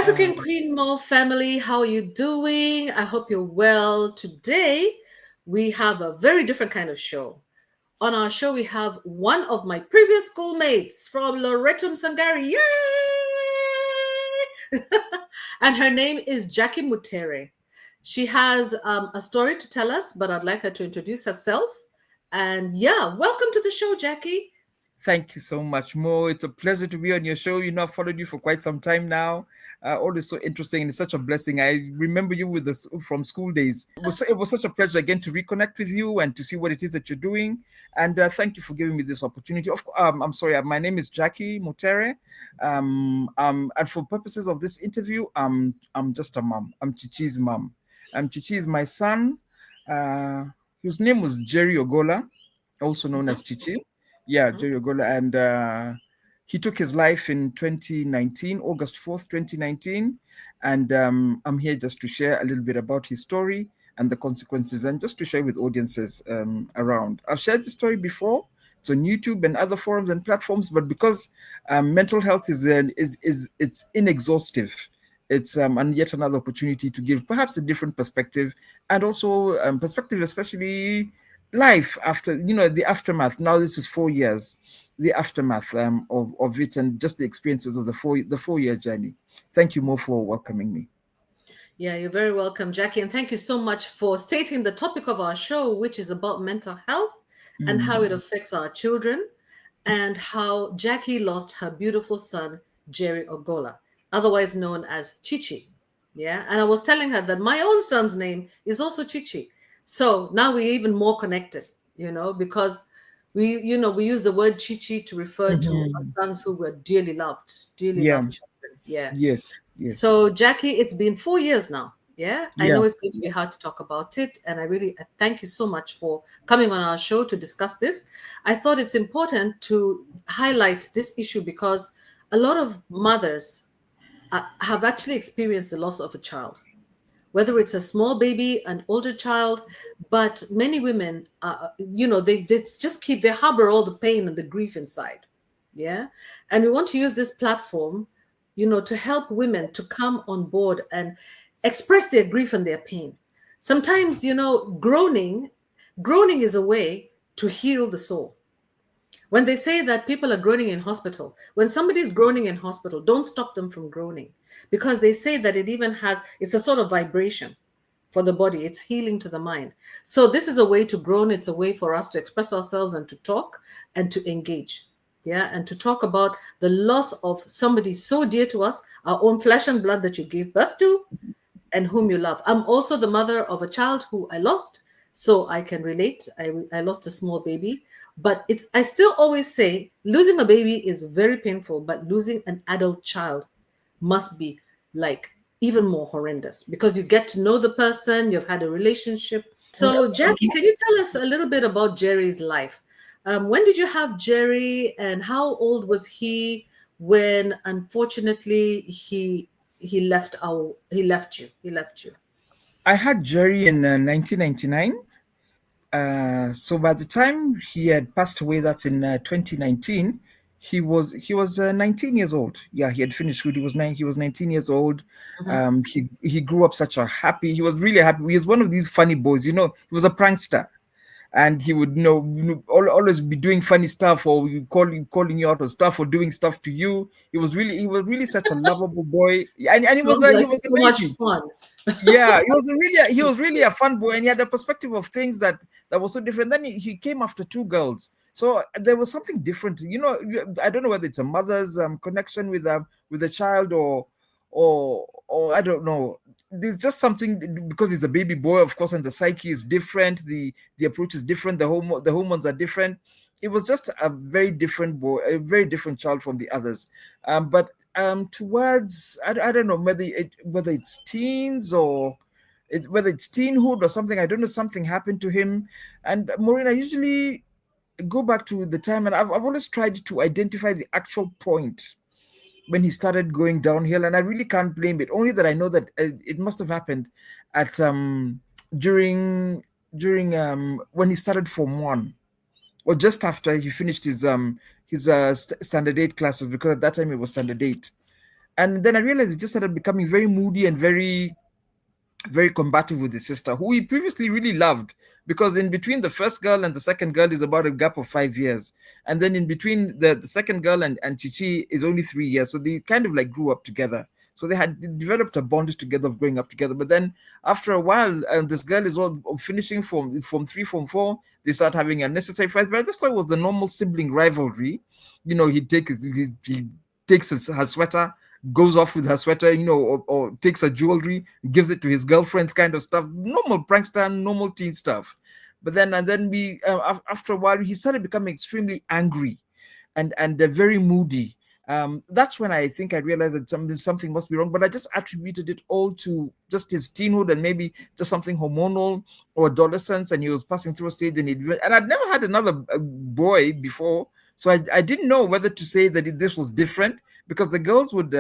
African Queen Mo family, how are you doing? I hope you're well. Today, we have a very different kind of show. On our show, we have one of my previous schoolmates from Loretum Sangari. Yay! And her name is Jackie Mutere. She has a story to tell us, but I'd like her to introduce herself. And yeah, welcome to the show, Jackie. Thank you so much, Mo. It's a pleasure to be on your show. I've followed you for quite some time now. Always so interesting and it's such a blessing. I remember you with us from school days. It was such a pleasure again to reconnect with you and to see what it is that you're doing. And thank you for giving me this opportunity. I'm sorry. My name is Jackie Mutere. And for purposes of this interview, I'm just a mom. I'm Chichi's mom. Chichi is my son, whose name was Jerry Ogola, also known as Chichi. Yeah, Jerry Ogola. And he took his life in 2019, August 4th, 2019. And I'm here just to share a little bit about his story and the consequences and just to share with audiences around. I've shared the story before. It's on YouTube and other forums and platforms, but because mental health is it's inexhaustive, it's and yet another opportunity to give perhaps a different perspective and also perspective, especially life after the aftermath. Now this is 4 years, the aftermath of it and just the experiences of the 4 year journey. Thank you, Mo, for welcoming me. Yeah, you're very welcome, Jackie, and thank you so much for stating the topic of our show, which is about mental health and how it affects our children, and how Jackie lost her beautiful son, Jerry Ogola, otherwise known as Chichi. Yeah, and I was telling her that my own son's name is also Chichi. So now we're even more connected, because we use the word Chichi to refer to our sons who were dearly loved Yeah. children. Yeah. Yes. So Jackie, it's been 4 years now. Yeah. I Yeah. know it's going to be hard to talk about it. And I thank you so much for coming on our show to discuss this. I thought it's important to highlight this issue because a lot of mothers have actually experienced the loss of a child, whether it's a small baby, an older child, but many women, they they harbor all the pain and the grief inside. Yeah. And we want to use this platform, to help women to come on board and express their grief and their pain. Sometimes, groaning is a way to heal the soul. When they say that people are groaning in hospital, when somebody's groaning in hospital, don't stop them from groaning, because they say that it's a sort of vibration for the body. It's healing to the mind. So this is a way to groan. It's a way for us to express ourselves and to talk and to engage. Yeah. And to talk about the loss of somebody so dear to us, our own flesh and blood that you gave birth to and whom you love. I'm also the mother of a child who I lost, so I can relate. I lost a small baby. But I still always say losing a baby is very painful, but losing an adult child must be like even more horrendous because you get to know the person, you've had a relationship. So, Jackie, can you tell us a little bit about Jerry's life? When did you have Jerry, and how old was he when, unfortunately, he left you? I had Jerry in 1999. So by the time he had passed away, that's in 2019, he was 19 years old. Yeah, he had finished school. He was 19 years old. He grew up such a happy. He was really happy. He was one of these funny boys. He was a prankster, and he would always be doing funny stuff or calling you out on stuff or doing stuff to you. He was really such a lovable boy, and he was Sounds like he was so much amazing. fun. Yeah, he was really a fun boy, and he had a perspective of things that was so different. Then he came after two girls, so there was something different. I don't know whether it's a mother's connection with the child or I don't know. There's just something because he's a baby boy, of course, and the psyche is different. The approach is different. The hormones are different. It was just a very different boy, a very different child from the others. But towards I don't know whether it's teens or whether it's teenhood or something. I don't know. Something happened to him, and Maureen, I usually go back to the time, and I've always tried to identify the actual point when he started going downhill, and I really can't blame it. Only that I know that it must have happened at during when he started Form 1, or just after he finished his standard 8 classes, because at that time it was standard 8. And then I realized he just started becoming very moody and very combative with his sister, who he previously really loved, because in between the first girl and the second girl is about a gap of 5 years. And then in between the second girl and Chichi is only 3 years. So they kind of like grew up together. So they had developed a bond together of growing up together. But then after a while, this girl is all finishing from 3, from 4. They start having unnecessary fights. But I just thought it was the normal sibling rivalry. He'd take he takes her sweater, goes off with her sweater, or takes her jewelry, gives it to his girlfriends, kind of stuff. Normal prankster, normal teen stuff. But then, and then we, after a while, he started becoming extremely angry and very moody. That's when I think I realized that something must be wrong. But I just attributed it all to just his teenhood and maybe just something hormonal or adolescence. And he was passing through a stage, and I'd never had another boy before, so I didn't know whether to say that this was different, because the girls would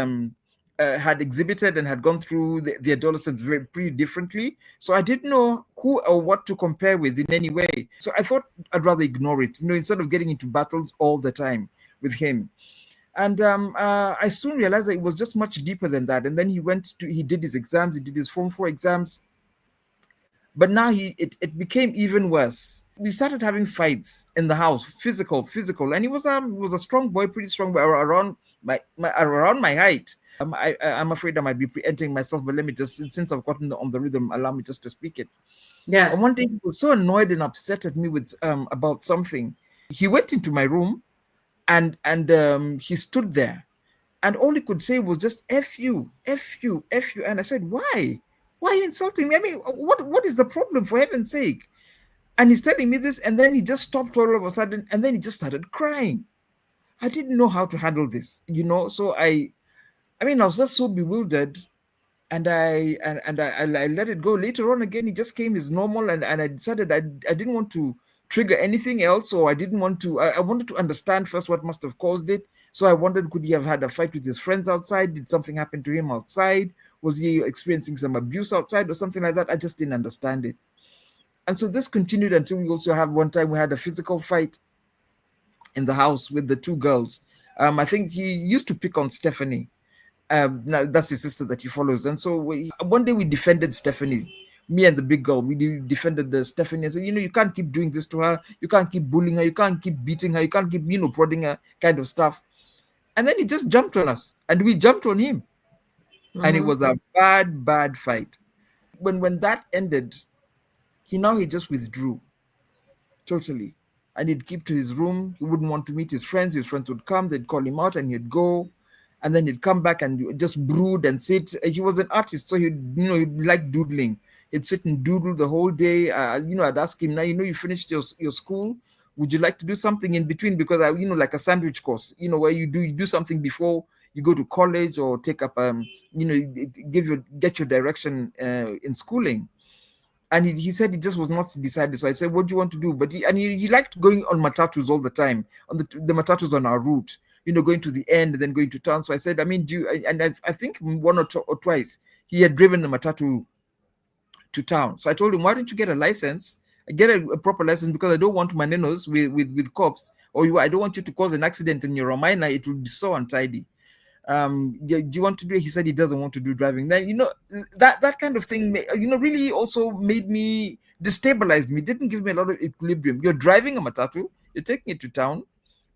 had exhibited and had gone through the adolescence pretty differently. So I didn't know who or what to compare with in any way. So I thought I'd rather ignore it, instead of getting into battles all the time with him. And I soon realized that it was just much deeper than that. And then he did his exams, he did his Form 4 exams. But now it became even worse. We started having fights in the house, physical, and he was a strong boy, pretty strong, but around my height. I'm afraid I might be preempting myself, but let me just, since I've gotten on the rhythm, allow me just to speak it. Yeah. And one day he was so annoyed and upset at me with about something. He went into my room and he stood there, and all he could say was just "F you, F you, F you." And I said, "Why? Why are you insulting me? I mean, what is the problem, for heaven's sake?" And he's telling me this, and then he just stopped all of a sudden, and then he just started crying. I didn't know how to handle this, So I mean, I was just so bewildered, and I let it go. Later on, again, he just came as normal, and I decided I didn't want to trigger anything else, or I didn't want to. I wanted to understand first what must have caused it. So I wondered, could he have had a fight with his friends outside? Did something happen to him outside? Was he experiencing some abuse outside or something like that? I just didn't understand it. And so this continued until we also have one time we had a physical fight in the house with the two girls. I think he used to pick on Stephanie. Now that's his sister that he follows. And so one day we defended Stephanie, me and the big girl. We defended the Stephanie and said, you can't keep doing this to her. You can't keep bullying her. You can't keep beating her. You can't keep, prodding her, kind of stuff. And then he just jumped on us, and we jumped on him. And it was a bad fight. When that ended, he just withdrew totally, and he'd keep to his room. He wouldn't want to meet his friends. His friends would come, they'd call him out, and he'd go, and then he'd come back and just brood and sit. He was an artist, so he'd like doodling. He'd sit and doodle the whole day. I'd ask him, now you finished your school, would you like to do something in between? Because like a sandwich course, where you do something before you go to college, or take up get your direction in schooling. And he said he just was not decided. So I said, what do you want to do? But he liked going on matatus all the time, on the matatus on our route, going to the end and then going to town. So I said, I mean, I think one or twice he had driven the matatu to town. So I told him, why don't you get a license? Get a proper license, because I don't want manenos with cops, or I don't want you to cause an accident in your Romina. It will be so untidy. Do you want to do it? He said he doesn't want to do driving. Then that kind of thing really also made me, destabilized me, didn't give me a lot of equilibrium. You're driving a matatu, you're taking it to town,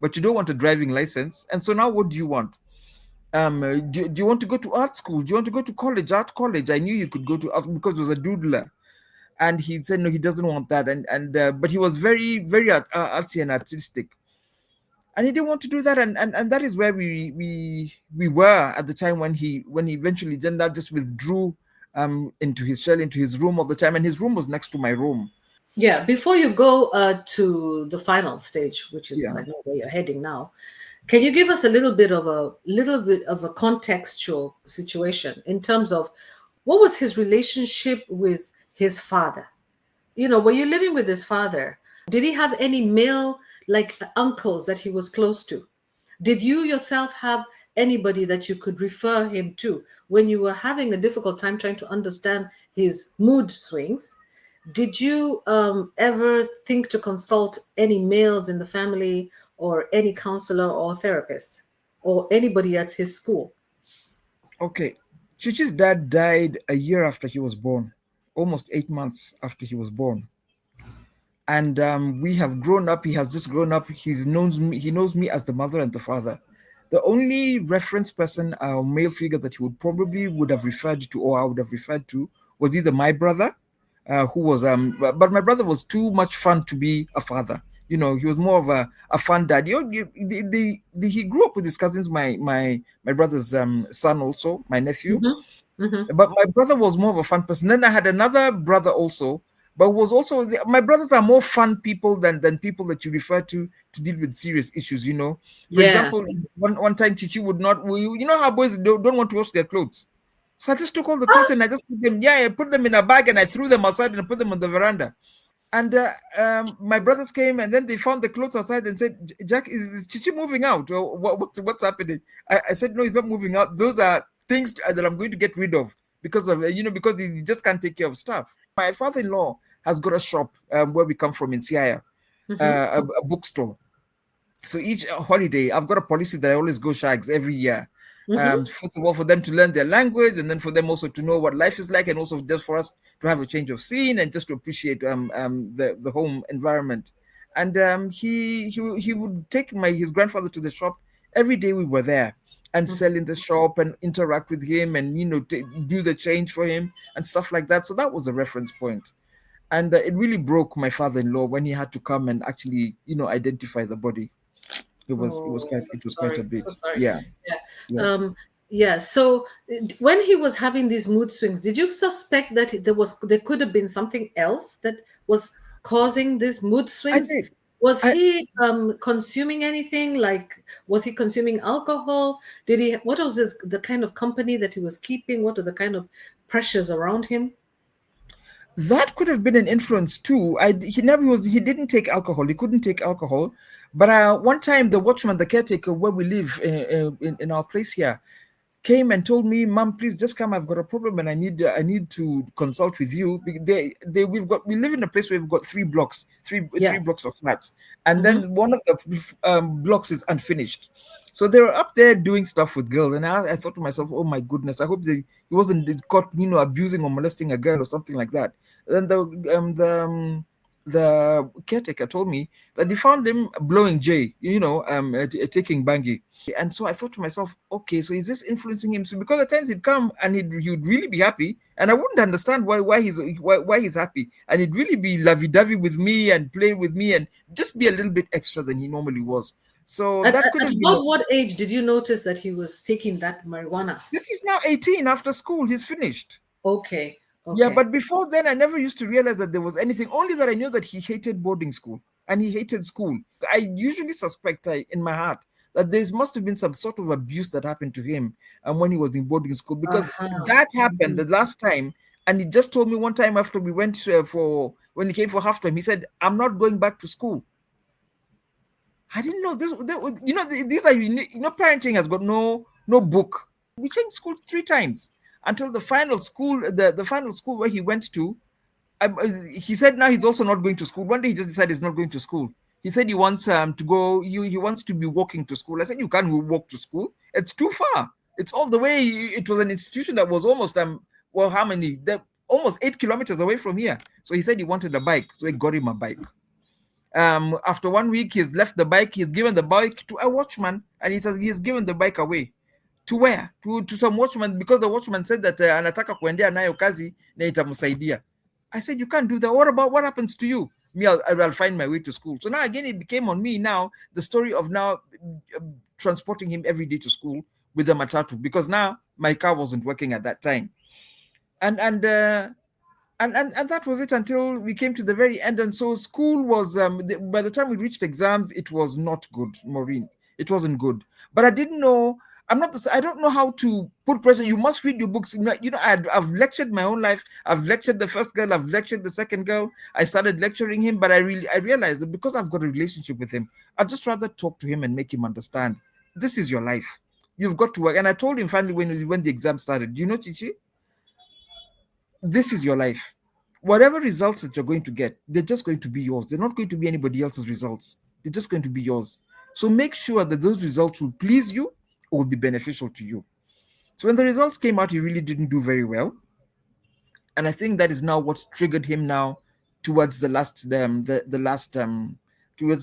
but you don't want a driving license. And so now what do you want? Do you want to go to art school? Do you want to go to art college? I knew you could go to art because he was a doodler. And he said no, he doesn't want that. But he was very artsy and artistic, and he didn't want to do that. And that is where we were at the time when he eventually then just withdrew into his shell, into his room all the time. And his room was next to my room. Yeah, before you go to the final stage, which is, Yeah. I know where you're heading now, can you give us a little bit of a contextual situation in terms of what was his relationship with his father? Were you living with his father? Did he have any male uncles that he was close to? Did you yourself have anybody that you could refer him to when you were having a difficult time trying to understand his mood swings? Did you ever think to consult any males in the family, or any counselor or therapist, or anybody at his school? Okay. Chichi's dad died a year after he was born, almost 8 months after he was born. And we have grown up. He has just grown up. He knows me as the mother and the father. The only reference person, male figure that he would probably would have referred to, or I would have referred to, was either my brother, who was but my brother was too much fun to be a father. You know, he was more of a fun dad. He grew up with his cousins, my brother's son, also my nephew. Mm-hmm. Mm-hmm. But my brother was more of a fun person. Then I had another brother also, but was also my brothers are more fun people than people that you refer to deal with serious issues. You know, for Yeah. example, one time Chichi would not. You know how boys don't want to wash their clothes, so I just took all the clothes and I just put them. Yeah, I put them in a bag and I threw them outside and put them on the veranda. And my brothers came and then they found the clothes outside and said, Jack, is Chichi moving out? Or what's happening? I said, no, he's not moving out. Those are things that I'm going to get rid of because of, because he just can't take care of stuff. My father-in-law has got a shop where we come from in Siaya, Mm-hmm. a bookstore. So each holiday, I've got a policy that I always go shags every year. Mm-hmm. First of all, for them to learn their language, and then for them also to know what life is like, and also just for us to have a change of scene and just to appreciate the home environment. And he would take his grandfather to the shop every day. We were there and sell in the shop and interact with him, and do the change for him and stuff like that. So that was a reference point. And it really broke my father-in-law when he had to come and actually identify the body. Oh, so It was quite a sorry. bit. So sorry. Yeah, Yeah. yeah. Yeah. So when he was having these mood swings, did you suspect that there could have been something else that was causing these mood I swings? did. Was I he consuming anything? Like, was he consuming alcohol? Did he? What was the kind of company that he was keeping? What are the kind of pressures around him? That could have been an influence too. He didn't take alcohol. He couldn't take alcohol. But one time the watchman, the caretaker where we live in our place here, came and told me, "Mom, please just come. I've got a problem and I need to consult with you." We live in a place where we've got three Yeah. blocks of flats, and Mm-hmm. then one of the blocks is unfinished. So they were up there doing stuff with girls, and I thought to myself, "Oh my goodness! I hope he wasn't caught, abusing or molesting a girl or something like that." Then the caretaker told me that they found him blowing J, taking bangi. And so I thought to myself, okay, so is this influencing him? So because at times he'd come and he'd really be happy, and I wouldn't understand why he's happy, and he'd really be lovey-dovey with me and play with me and just be a little bit extra than he normally was. So At, that at, could at have been. about what age did you notice that he was taking that marijuana? This is now 18 after school. He's finished. Okay. Yeah, Okay. but before then, I never used to realize that there was anything. Only that I knew that he hated boarding school and he hated school. I usually suspect in my heart that there must have been some sort of abuse that happened to him when he was in boarding school, because Uh-huh. that happened Mhm. the last time. And he just told me one time after we went for when he came for halftime, he said, "I'm not going back to school." I didn't know this. These are parenting has got no book. We changed school 3 times until the final school where he went to. He said now he's also not going to school. One day he just decided he's not going to school. He said he wants to go. He wants to be walking to school. I said you can't walk to school. It's too far. It's all the way. It was an institution that was almost how many? Almost 8 kilometers away from here. So he said he wanted a bike. So he got him a bike. After 1 week, he's left the bike. He's given the bike to a watchman, and he's given the bike away. To where? To some watchman, because the watchman said that anataka kuendea nayo kazi na itamsaidia. I said, you can't do that. What happens to you? Me, I'll find my way to school. So now again, it became on me now, the story of now transporting him every day to school with the matatu, because now my car wasn't working at that time. And that was it until we came to the very end. And so school was by the time we reached exams, it was not good, Maureen. It wasn't good. But I didn't know. I don't know how to put pressure. You must read your books. I've lectured my own life. I've lectured the first girl. I've lectured the second girl. I started lecturing him, but I realized that because I've got a relationship with him, I'd just rather talk to him and make him understand. This is your life. You've got to work. And I told him finally when the exam started, Chichi, this is your life. Whatever results that you're going to get, they're just going to be yours. They're not going to be anybody else's results. They're just going to be yours. So make sure that those results will please you or will be beneficial to you. So when the results came out, he really didn't do very well, and I think that is now what's triggered him now towards the last towards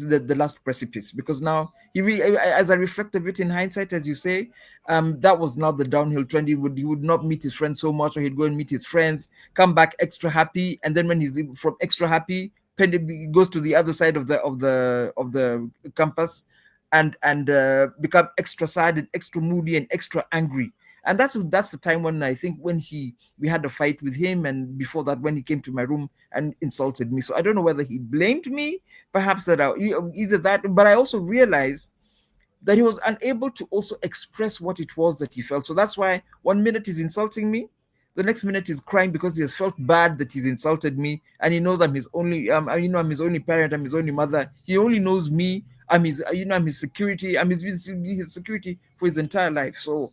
the last precipice, because now he really, as I reflect of it in hindsight, as you say, that was not the downhill trend. He would not meet his friends so much, or he'd go and meet his friends, come back extra happy, and then when he's from extra happy, goes to the other side of the campus, and become extra sad and extra moody and extra angry. And that's the time when I think when we had a fight with him, and before that when he came to my room and insulted me. So I don't know whether he blamed me, perhaps either that, but I also realized that he was unable to also express what it was that he felt. So that's why 1 minute he's insulting me, the next minute he's crying because he has felt bad that he's insulted me, and he knows I'm his only I'm his only parent, I'm his only mother. He only knows me. I'm his security. I'm his security for his entire life. So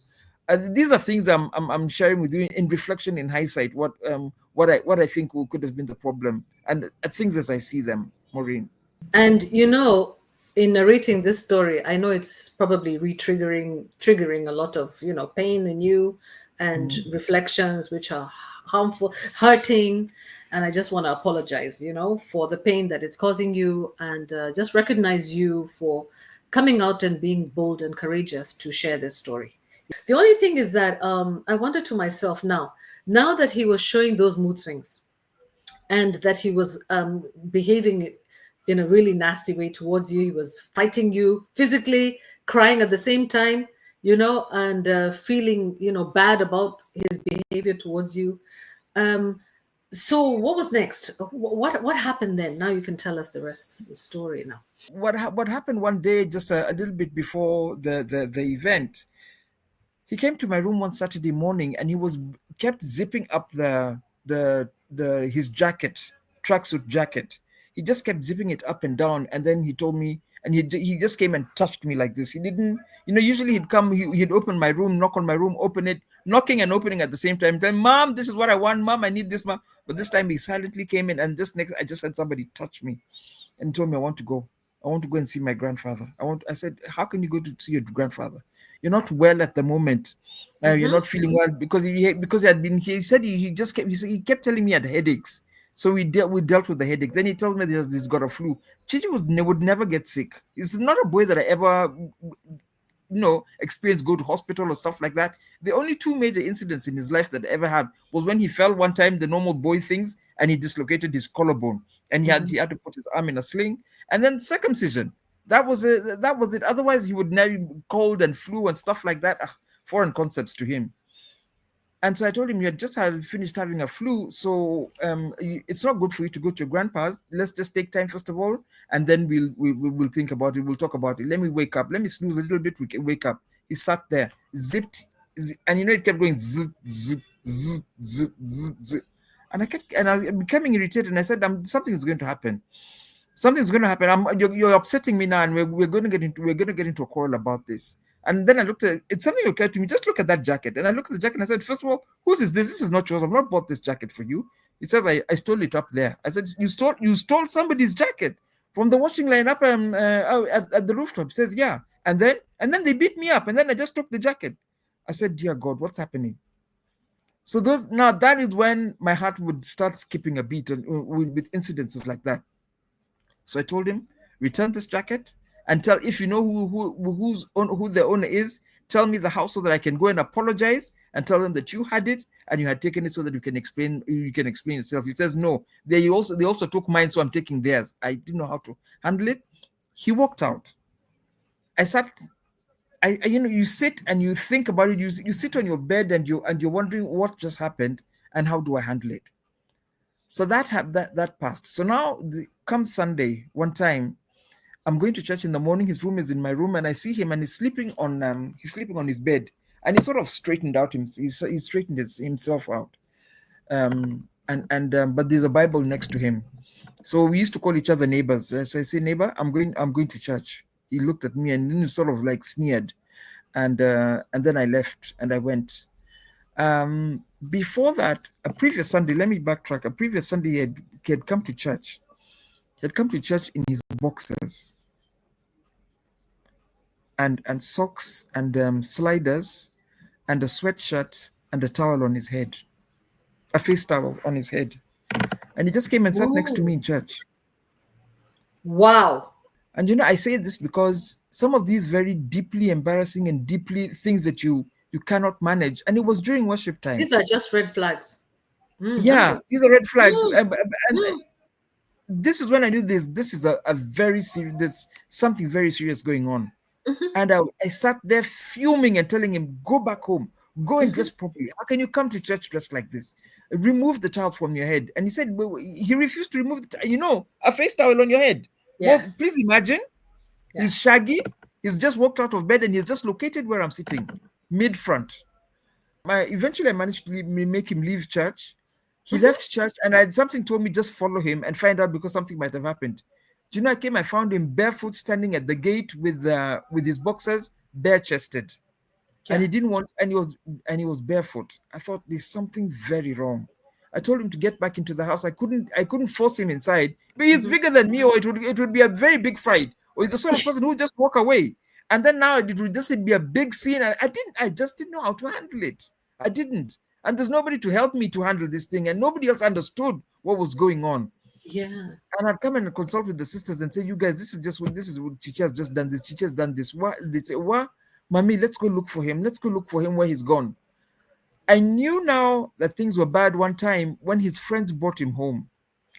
these are things I'm sharing with you in reflection, in hindsight, what I think could have been the problem, and things as I see them, Maureen. And in narrating this story, I know it's probably triggering a lot of pain in you, and reflections which are harmful, hurting. And I just want to apologize, for the pain that it's causing you, and just recognize you for coming out and being bold and courageous to share this story. The only thing is that I wonder to myself now that he was showing those mood swings, and that he was behaving in a really nasty way towards you. He was fighting you physically, crying at the same time, and feeling, bad about his behavior towards you. So what was next? What happened then? Now you can tell us the rest of the story now. What happened one day, just a little bit before the event, he came to my room one Saturday morning, and he was kept zipping up the his jacket, tracksuit jacket. He just kept zipping it up and down, and then he told me, and he just came and touched me like this. He didn't, usually he'd come, he'd open my room, knock on my room, open it, knocking and opening at the same time. Then, Mom, this is what I want. Mom, I need this, Mom. But this time he silently came in, and I just had somebody touch me and told me, I want to go. I want to go and see my grandfather. I said, how can you go to see your grandfather? You're not well at the moment. You're not feeling well because he said he kept telling me he had headaches. So we dealt with the headaches. Then he told me he's got a flu. Chichi would never get sick. He's not a boy that I ever experienced go to hospital or stuff like that. The only two major incidents in his life that I ever had was when he fell one time, the normal boy things, and he dislocated his collarbone, and he had to put his arm in a sling, and then circumcision. That was it. That was it. Otherwise, he would never cold and flu and stuff like that. Foreign concepts to him. And so I told him, you had just finished having a flu, so it's not good for you to go to your grandpa's. Let's just take time first of all, and then we'll think about it. We'll talk about it. Let me wake up. Let me snooze a little bit. We can wake up. He sat there, zipped, and it kept going zip, zip, zip, zip, zip, zip. And I was becoming irritated, and I said, something is going to happen. Something's going to happen. You're upsetting me now, and we're going to get into a quarrel about this. And then I looked at it. Something occurred to me. Just look at that jacket. And I looked at the jacket and I said, first of all, whose is this? This is not yours. I've not bought this jacket for you. He says, I stole it up there. I said, you stole somebody's jacket from the washing line up at the rooftop. He says, yeah. And then they beat me up. And then I just took the jacket. I said, dear God, what's happening? So that is when my heart would start skipping a beat with incidences like that. So I told him, return this jacket, and tell, if you know who the owner is, tell me the house so that I can go and apologize and tell them that you had it and you had taken it so that you can explain yourself. He says, no, they also took mine, so I'm taking theirs. I didn't know how to handle it. He walked out. I sat. You sit and you think about it. You sit on your bed and you're wondering what just happened and how do I handle it. So that passed. So now come Sunday, one time, I'm going to church in the morning. His room is in my room, and I see him, and he's sleeping on his bed, and he's sort of straightened out. He's straightened himself out. But there's a Bible next to him. So we used to call each other neighbors. So I say, neighbor, I'm going to church. He looked at me and then he sort of like sneered, and then I left and I went. Before that, a previous Sunday, let me backtrack. A previous Sunday, he had come to church. He had come to church in his boxers and socks and sliders, and a sweatshirt and a towel on his head, a face towel on his head. And he just came and sat next to Ooh. me in church. Wow. And I say this because some of these very deeply embarrassing and deeply things that you cannot manage. And it was during worship time. These are just red flags. Yeah, 100. these are red flags. Mm, And mm, this is when I knew this is a very serious, there's something very serious going on. mhm, And I sat there fuming and telling him, go back home, go and mhm. dress properly. How can you come to church dressed like this? Remove the towel from your head. And he said, well, he refused to remove a face towel on your head. Yeah, Well, please imagine, yeah. he's shaggy, he's just walked out of bed and he's just located where I'm sitting, mid front. Eventually, I managed to make him leave church. He Mhm. left church, and I had something told me just follow him and find out because something might have happened. Do you know? I came, I found him barefoot, standing at the gate with his boxers, bare chested, and Yeah. he didn't want, and he was barefoot. I thought there's something very wrong. I told him to get back into the house. I couldn't force him inside. But he's Mhm. bigger than me, or it would be a very big fight. Or he's the sort of person who would just walk away. And then now it would just be a big scene. I just didn't know how to handle it. I didn't. And there's nobody to help me to handle this thing, and nobody else understood what was going on. Yeah. And I'd come and consult with the sisters and say, "You guys, this is what Chichi has just done. This Chichi has done this. What?" They say, "What, mommy? Let's go look for him. Let's go look for him where he's gone." I knew now that things were bad one time when his friends brought him home.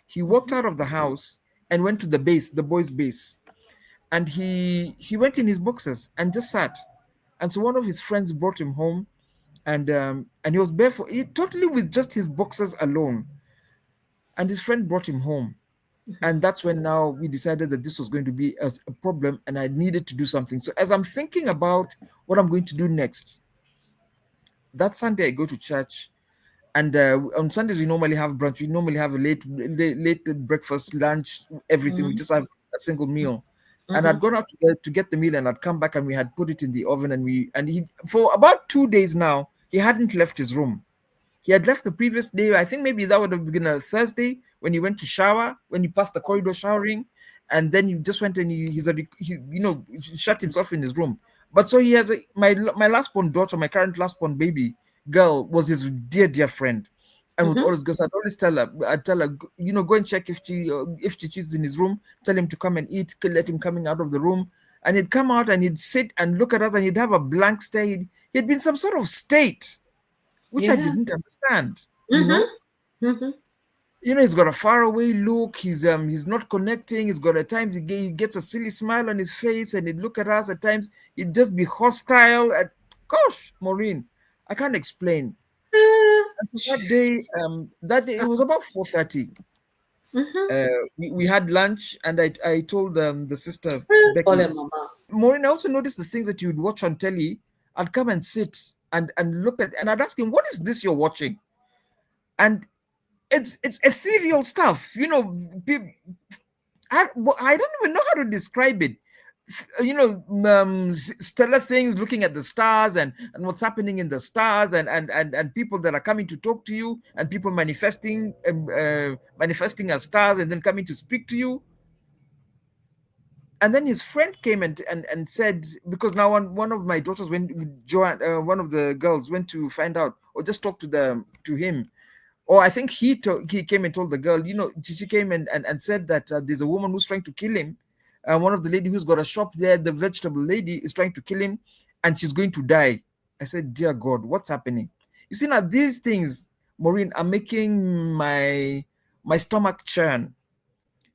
He walked Mhm. out of the house and went to the base, the boys' base, and he went in his boxers and just sat. And so one of his friends brought him home, and he was barefoot, totally with just his boxers alone. And his friend brought him home, and that's when now we decided that this was going to be a problem, and I needed to do something. So as I'm thinking about what I'm going to do next, that Sunday I go to church. And on Sundays we normally have brunch. We normally have a late breakfast, lunch, everything. We Mhm. just have a single meal. And I'd Mhm. gone out to get the meal, and I'd come back, and we had put it in the oven, and he for about 2 days now he hadn't left his room. He had left the previous day. I think maybe that would have been a Thursday when he went to shower, when he passed the corridor showering, and then he just went and shut himself in his room. But so he has my last born daughter, my current last born baby girl, was his dear friend, and would Mhm. always go. So I'd tell her, go and check if she's in his room. Tell him to come and eat. Let him coming out of the room, and he'd come out and he'd sit and look at us, and he'd have a blank stare. He'd been some sort of state which I Yeah. didn't understand. Mhm. Mhm. He's got a faraway look. He's not connecting. He's got at times he gets a silly smile on his face, and he'd look at us. At times he'd just be hostile. Gosh, Maureen, I can't explain. Uh, And so that day it was about 4:30. mhm. We had lunch, and I told the sister Call Becky, him mama. Maureen, I also noticed the things that you'd watch on telly. I'd come and sit and look at, and I'd ask him, "What is this you're watching?" And it's ethereal stuff. I don't even know how to describe it. Stellar things, looking at the stars and what's happening in the stars, and people that are coming to talk to you, and people manifesting as stars and then coming to speak to you. And then his friend came and said, because now one of my daughters went, Joanne, one of the girls went to find out or just talk to him. Or I think he came and told the girl, she came and said that there's a woman who's trying to kill him. One of the lady who's got a shop there, the vegetable lady, is trying to kill him, and she's going to die. I said, dear God, what's happening? You see, now these things, Maureen, are making my stomach churn,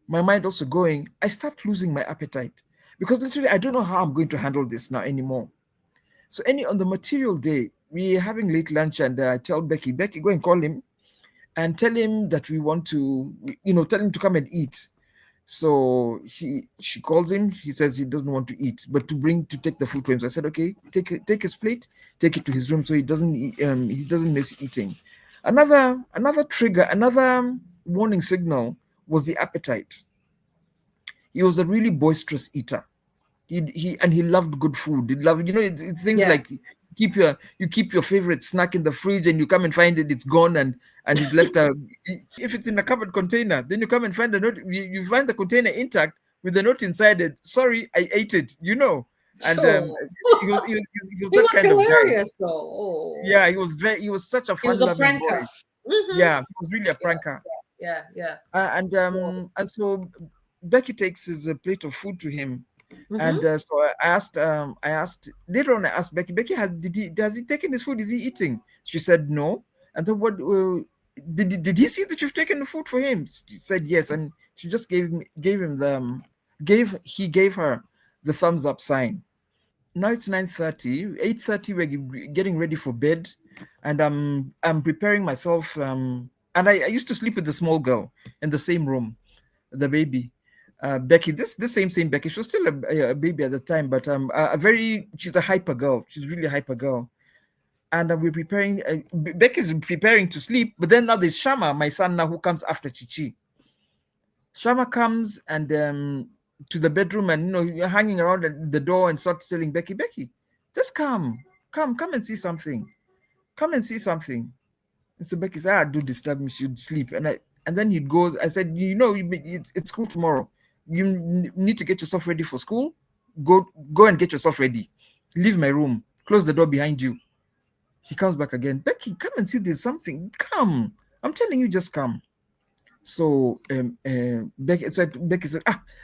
my mind also going. I start losing my appetite because literally I don't know how I'm going to handle this now anymore. So on the material day, we're having late lunch, and I tell Becky, go and call him and tell him that we want to, tell him to come and eat. So she calls him. He says he doesn't want to eat, but to take the food to him. So I said, okay, take his plate, take it to his room so he doesn't he doesn't miss eating. Another trigger, another warning signal was the appetite. He was a really boisterous eater. He loved good food. He loved, it's things Yeah. like you keep your favorite snack in the fridge, and you come and find it's gone, and he's left a. If it's in a covered container, then you come and find the note. You find the container intact with the note inside it. Sorry, I ate it. And Oh, he was he that was kind of guy. hilarious though. Oh, Yeah, he was such a he was a fun-loving boy. pranker. Mm-hmm. Yeah, he was really a Yeah, pranker. yeah, yeah. And so Becky takes his plate of food to him, and Mm-hmm. so I asked later on. I asked Becky. Becky, has he taken his food? Is he eating? She said no. And so what? Did he see that you've taken the food for him? She said yes, and she just gave him the gave her the thumbs up sign. Now it's 9:30, 8:30. We're getting ready for bed, and I'm preparing myself. And I used to sleep with the small girl in the same room, the baby, Becky. This same Becky. She was still a baby at the time, but she's a hyper girl. She's really a hyper girl. And we're preparing. Becky's preparing to sleep, but then now there's Shama, my son, now who comes after Chichi. Shama comes and to the bedroom, and you're hanging around at the door and starts telling Becky, just come and see something. Come and see something. And so Becky said, do disturb me, she'd sleep. And then he'd go. I said, it's school tomorrow. You need to get yourself ready for school. Go and get yourself ready. Leave my room. Close the door behind you. He comes back again. Becky, come and see there's something. Come. I'm telling you, just come. So Becky said,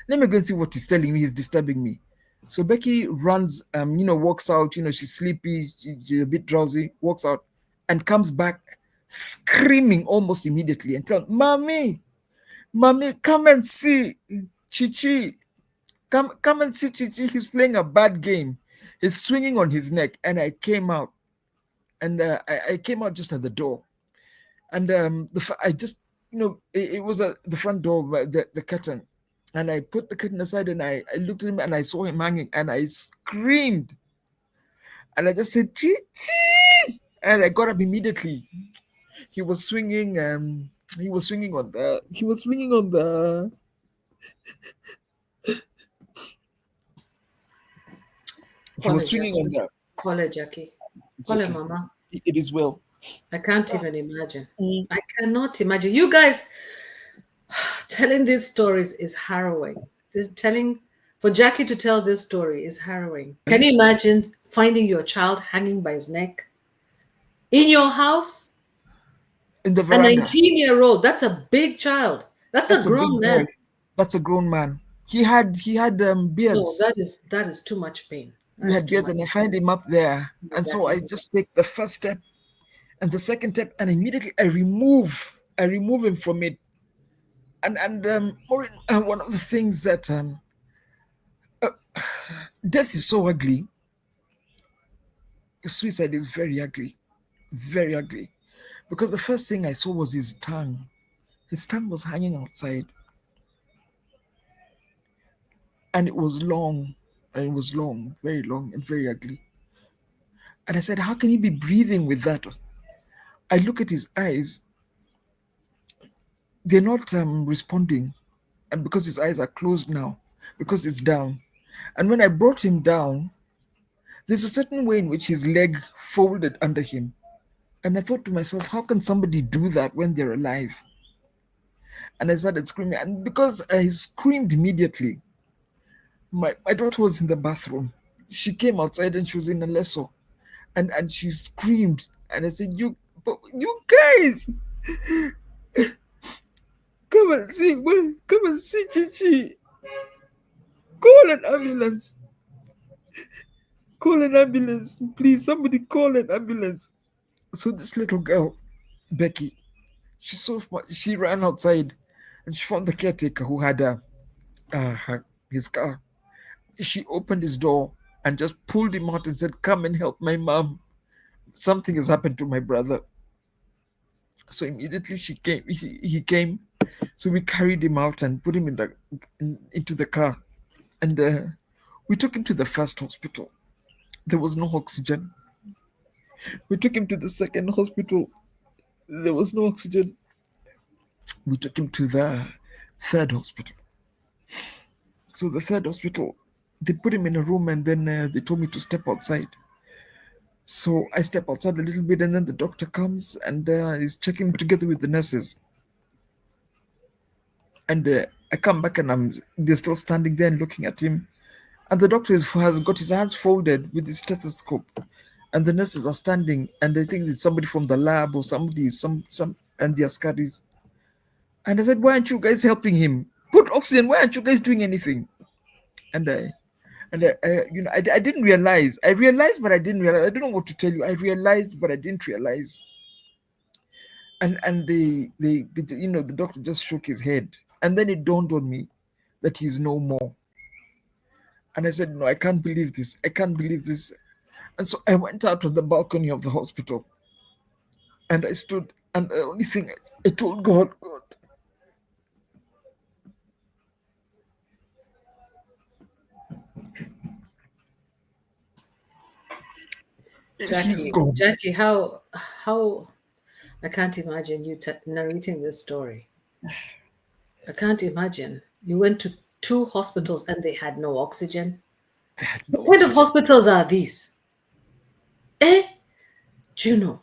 let me go and see what he's telling me. He's disturbing me. So Becky runs, walks out. She's sleepy, she's a bit drowsy. Walks out and comes back screaming almost immediately and tell, mommy, come and see Chichi. Come and see Chichi. He's playing a bad game. He's swinging on his neck. And I came out, and I came out just at the door, and I just it was the front door, the curtain, and I put the curtain aside, and I looked at him, and I saw him hanging, and I screamed, and I just said Chichi, and I got up immediately. He was swinging on the he was swinging on the he Call was it swinging on Jackie. the Call it Jackie. it's Call it okay. Mama. It is well. I can't even imagine. Mm. I cannot imagine. You guys telling these stories is harrowing. Telling for Jackie to tell this story is harrowing. Can you imagine finding your child hanging by his neck in your house? In the A veranda. 19-year-old. That's a big child. That's a That's a grown big boy. man. That's a grown man. He had No, beards. that is too much pain. He That's had too beards, much. and I find him up there. And so Jackie. I just take the first step and the second step, and immediately I remove him from it. And Maureen, one of the things that uh, death is so ugly. Suicide is very ugly, very ugly. Because the first thing I saw was his tongue. His tongue was hanging outside, and it was long, very long, and very ugly. And I said, how can he be breathing with that? I look at his eyes, they're not responding. And because his eyes are closed now, because it's down. And when I brought him down, there's a certain way in which his leg folded under him. And I thought to myself, how can somebody do that when they're alive? And I started screaming. And because I screamed immediately, my daughter was in the bathroom. She came outside and she was in a lesso. And she screamed. And I said, you guys, come and see Chichi. Call an ambulance. Call an ambulance. Please, somebody call an ambulance. So this little girl, Becky, she ran outside and she found the caretaker who had his car. She opened his door and just pulled him out and said, come and help my mom. Something has happened to my brother. So immediately he came. So we carried him out and put him into the car. And we took him to the first hospital. There was no oxygen. We took him to the second hospital. There was no oxygen. We took him to the third hospital. So the third hospital, they put him in a room, and then they told me to step outside. So I step outside a little bit, and then the doctor comes and is checking together with the nurses. And I come back, and they're still standing there and looking at him. And the doctor has got his hands folded with his stethoscope, and the nurses are standing, and they think it's somebody from the lab or somebody, some, and their studies. And I said, "Why aren't you guys helping him? Put oxygen. Why aren't you guys doing anything?" And I didn't realize. I realized, but I didn't realize. I don't know what to tell you. I realized, but I didn't realize. And the doctor just shook his head, and then it dawned on me that he's no more. And I said, "No, I can't believe this. I can't believe this." And so I went out on the balcony of the hospital, and I stood, and the only thing I told God, God, if he's gone. Jackie, how I can't imagine you narrating this story. I can't imagine. You went to two hospitals and they had no oxygen. They had no What kind of oxygen. hospitals are these? Eh? Do you know?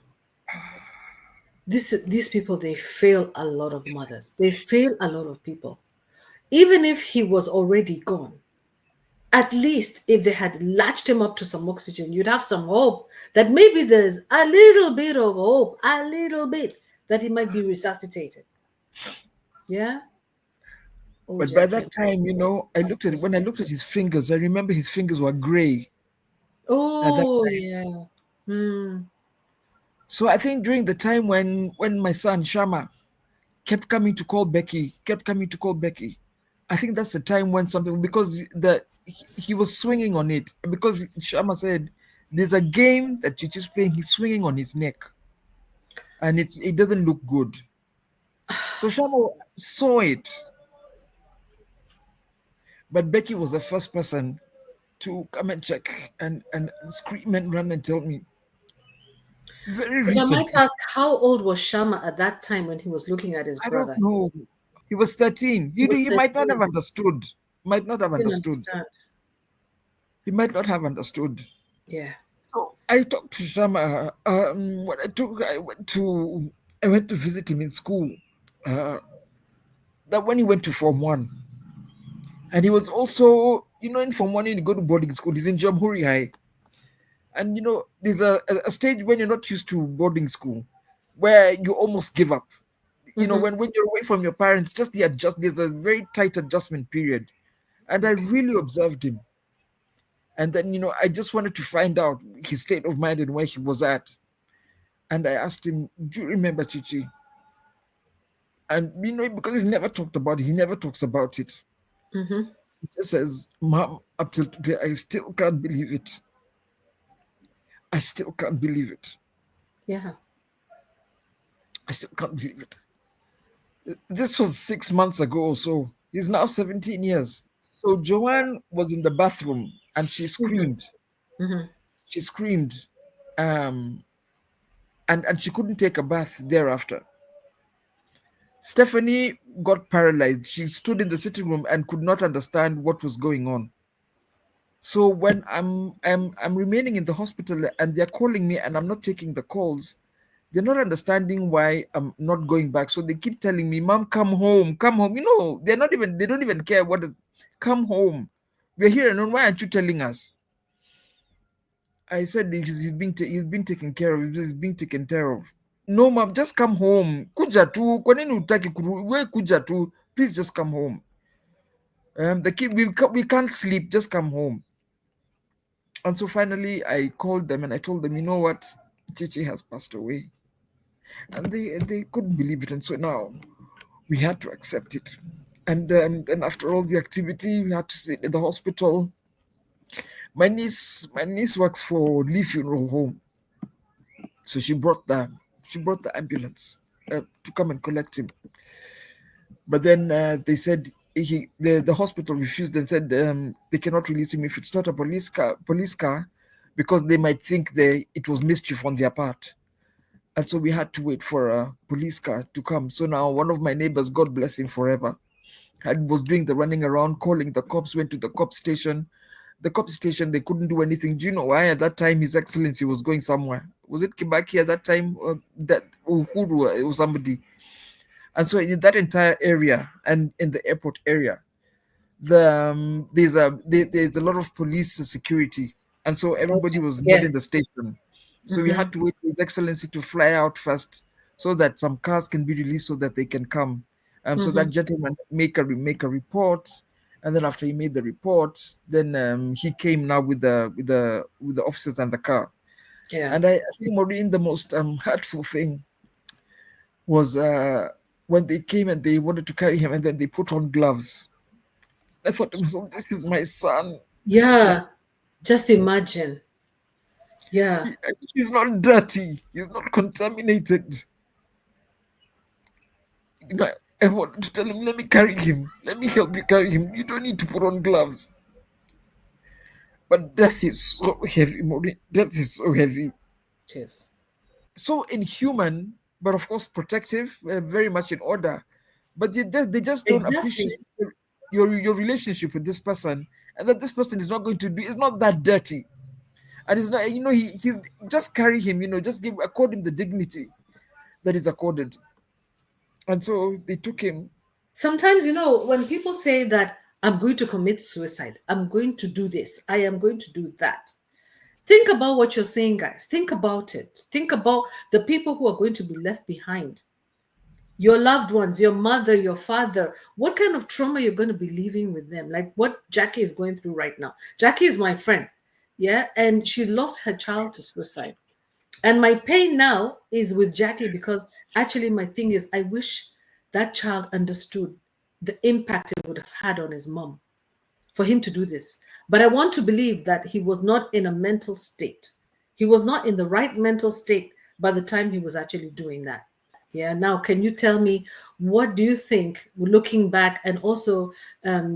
These people, they fail a lot of mothers. They fail a lot of people. Even if he was already gone, at least if they had latched him up to some oxygen, you'd have some hope that maybe there's a little bit of hope, a little bit, that he might be resuscitated. Yeah? Oh, But by Jackie. that time, when I looked at his fingers, I remember his fingers were gray at that Oh, time. yeah. Hmm. So I think during the time when my son Shama kept coming to call Becky, I think that's the time when something, because he was swinging on it, because Shama said there's a game that Chichi's playing. He's swinging on his neck, and it doesn't look good. So Shama saw it, but Becky was the first person to come and check and scream and run and tell me. Very If I might recently, ask, how old was Shama at that time when he was looking at his I don't brother? know. He was 13. He was He might not 13. have understood. Might not have Didn't understood. understand. He might not have understood. Yeah. So I talked to Shama. When I went to visit him in school. Uh, that when he went to Form One, and he was also, in Form One, you go to boarding school. He's in Jamhuri High, and there's a stage when you're not used to boarding school, where you almost give up. Mm-hmm. When you're away from your parents, just there's a very tight adjustment period, and I Okay. really observed him. And then, I just wanted to find out his state of mind and where he was at. And I asked him, "Do you remember Chichi?" And, because he's never talked about it, he never talks about it. Mm-hmm. He just says, "Mom, up till today, I still can't believe it. I still can't believe it. Yeah. I still can't believe it." This was 6 months ago or so. He's now 17 years. So Joanne was in the bathroom and she Mm-hmm. screamed. Mm-hmm. She screamed. Um, and she couldn't take a bath thereafter. Stephanie got paralyzed. She stood in the sitting room and could not understand what was going on. So when I'm remaining in the hospital and they're calling me and I'm not taking the calls, they're not understanding why I'm not going back. So they keep telling me, "Mom, come home, come home." They don't even care come home. We're here, and why aren't you telling us? I said he's been taken care of. He's being taken care of. No, mom, just come home. Kuja tu. Kwa nini hutaki we kuja tu. Please just come home. The kid, we can't sleep. Just come home. And so finally, I called them and I told them, "You know what? Chichi has passed away," and they couldn't believe it. And so now we had to accept it. And then after all the activity, we had to sit in the hospital. My niece works for Lee Funeral Home, so she brought the ambulance to come and collect him. But then they said the hospital refused and said they cannot release him if it's not a police car, because they might think it was mischief on their part. And so we had to wait for a police car to come. So now one of my neighbors, God bless him forever, was doing the running around, calling the cops, went to the cop station. The cop station, they couldn't do anything. Do you know why? At that time, His Excellency was going somewhere. Was it Kibaki at that time? That Uhuru, it was somebody. And so in that entire area and in the airport area, there's a lot of police security, and so everybody Okay. was not in the Yes. station. So we Mm-hmm. had to wait for His Excellency to fly out first, so that some cars can be released so that they can come. So Mm-hmm. that gentleman make a report, and then after he made the report, then he came now with the officers and the car. Yeah. And I think, Maureen, the most hurtful thing was when they came and they wanted to carry him, and then they put on gloves. I thought to myself, this is my son. This is my Yeah. Just imagine. Yeah. he, he's not dirty. He's not contaminated. You know, I wanted to tell him, let me carry him. Let me help you carry him. You don't need to put on gloves. But death is so heavy, Maureen. Death is so heavy. Cheers. So inhuman, but of course protective, very much in order. But they just don't Exactly. appreciate your relationship with this person, and that this person is not going to do. It's not that dirty, and it's not. He's just carry him. Just accord him the dignity that is accorded. And so they took him. Sometimes, when people say that I'm going to commit suicide, I'm going to do this, I am going to do that. Think about what you're saying, guys. Think about it. Think about the people who are going to be left behind. Your loved ones, your mother, your father. What kind of trauma you're going to be leaving with them? Like what Jackie is going through right now. Jackie is my friend. Yeah. And she lost her child to suicide. And my pain now is with Jackie because actually my thing is I wish that child understood the impact it would have had on his mom for him to do this. But I want to believe that he was not in a mental state. He was not in the right mental state by the time he was actually doing that. Yeah. Now, can you tell me what do you think, looking back and also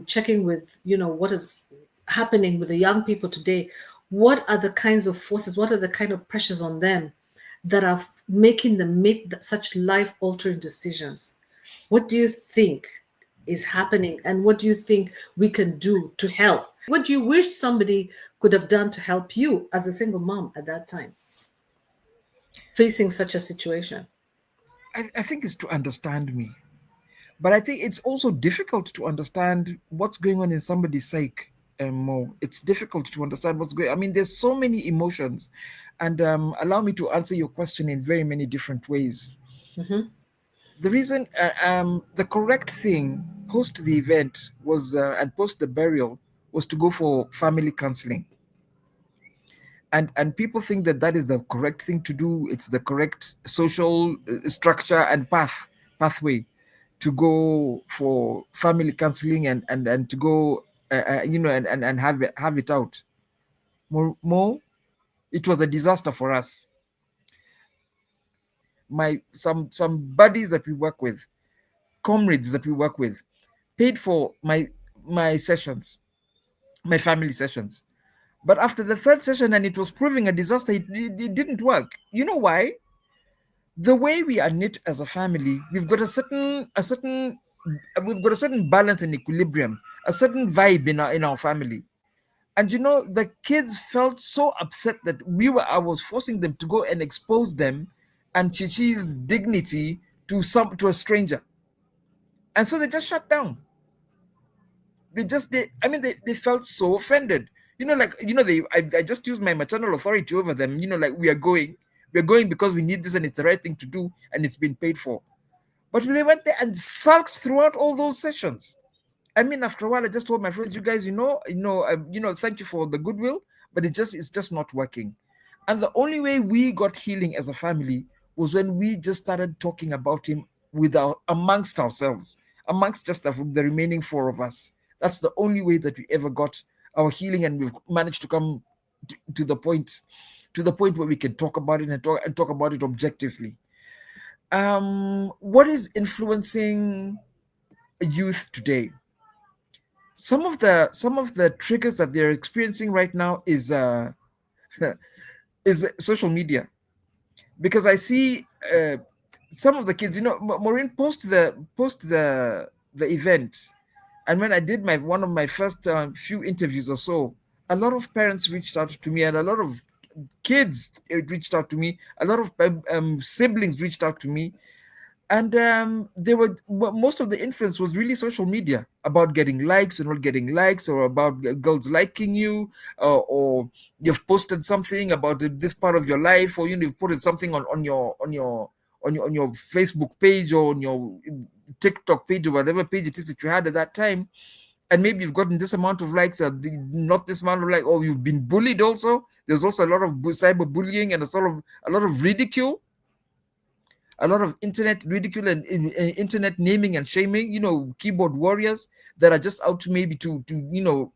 checking with, what is happening with the young people today? What are the kinds of forces? What are the kind of pressures on them that are making them make such life altering decisions? What do you think is happening, and what do you think we can do to help? What do you wish somebody could have done to help you as a single mom at that time facing such a situation? I think it's to understand me, but I think it's also difficult to understand what's going on in somebody's psyche. More, it's difficult to understand what's going. I mean, there's so many emotions, and allow me to answer your question in very many different ways. Hmm. The reason, the correct thing post the event was, and post the burial, was to go for family counseling. And people think that that is the correct thing to do. It's the correct social structure and pathway to go for family counseling, and to go, and have it out. More, it was a disaster for us. Some buddies that we work with, comrades that we work with, paid for my sessions, my family sessions. But after the third session, and it was proving a disaster, it didn't work. You know why? The way we are knit as a family, we've got a certain balance and equilibrium, a certain vibe in our family. And the kids felt so upset that I was forcing them to go and expose them and Chichi's dignity to a stranger. And so they just shut down. They felt so offended. I just used my maternal authority over them. Like, we're going because we need this, and it's the right thing to do, and it's been paid for. But they went there and sulked throughout all those sessions. I mean, after a while, I just told my friends, you guys, thank you for the goodwill, but it's just not working. And the only way we got healing as a family was when we just started talking about him amongst ourselves, amongst just the remaining four of us. That's the only way that we ever got our healing, and we've managed to come to the point where we can talk about it, and talk about it objectively. What is influencing youth today? Some of the triggers that they're experiencing right now is social media, because I see some of the kids, Maureen, post the event, and when I did one of my first few interviews or so, a lot of parents reached out to me, and a lot of kids reached out to me, a lot of siblings reached out to me, And they were most of the influence was really social media, about getting likes and not getting likes, or about girls liking you, or you've posted something about this part of your life, or you've put something on your Facebook page, or on your TikTok page, or whatever page it is that you had at that time, and maybe you've gotten this amount of likes, not this amount of likes, or you've been bullied. Also, there's also a lot of cyberbullying and a lot of ridicule, a lot of internet ridicule, and internet naming and shaming. Keyboard warriors that are just out maybe to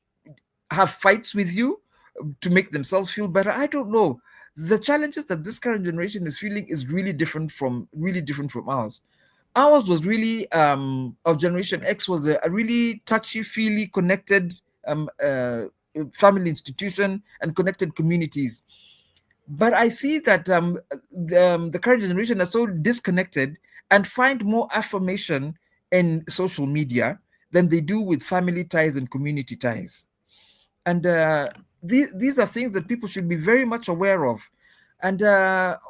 have fights with you, to make themselves feel better. I don't know. The challenges that this current generation is feeling is really different from ours. Ours was really, of Generation X, was a really touchy feely connected family institution and connected communities. But I see that the current generation are so disconnected and find more affirmation in social media than they do with family ties and community ties. And these are things that people should be very much aware of. And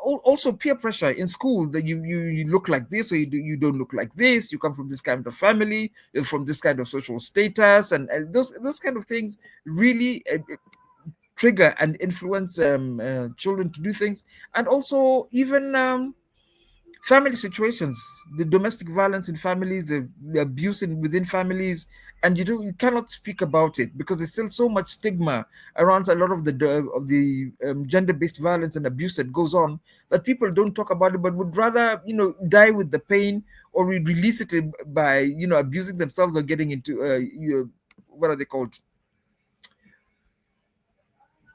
also peer pressure in school, that you look like this, or you don't look like this, you come from this kind of family, you're from this kind of social status, and those kind of things really trigger and influence children to do things. And also even family situations, the domestic violence in families, the abuse within families, and you cannot speak about it because there's still so much stigma around a lot of the gender-based violence and abuse that goes on, that people don't talk about it, but would rather die with the pain, or release it by abusing themselves, or getting into what are they called,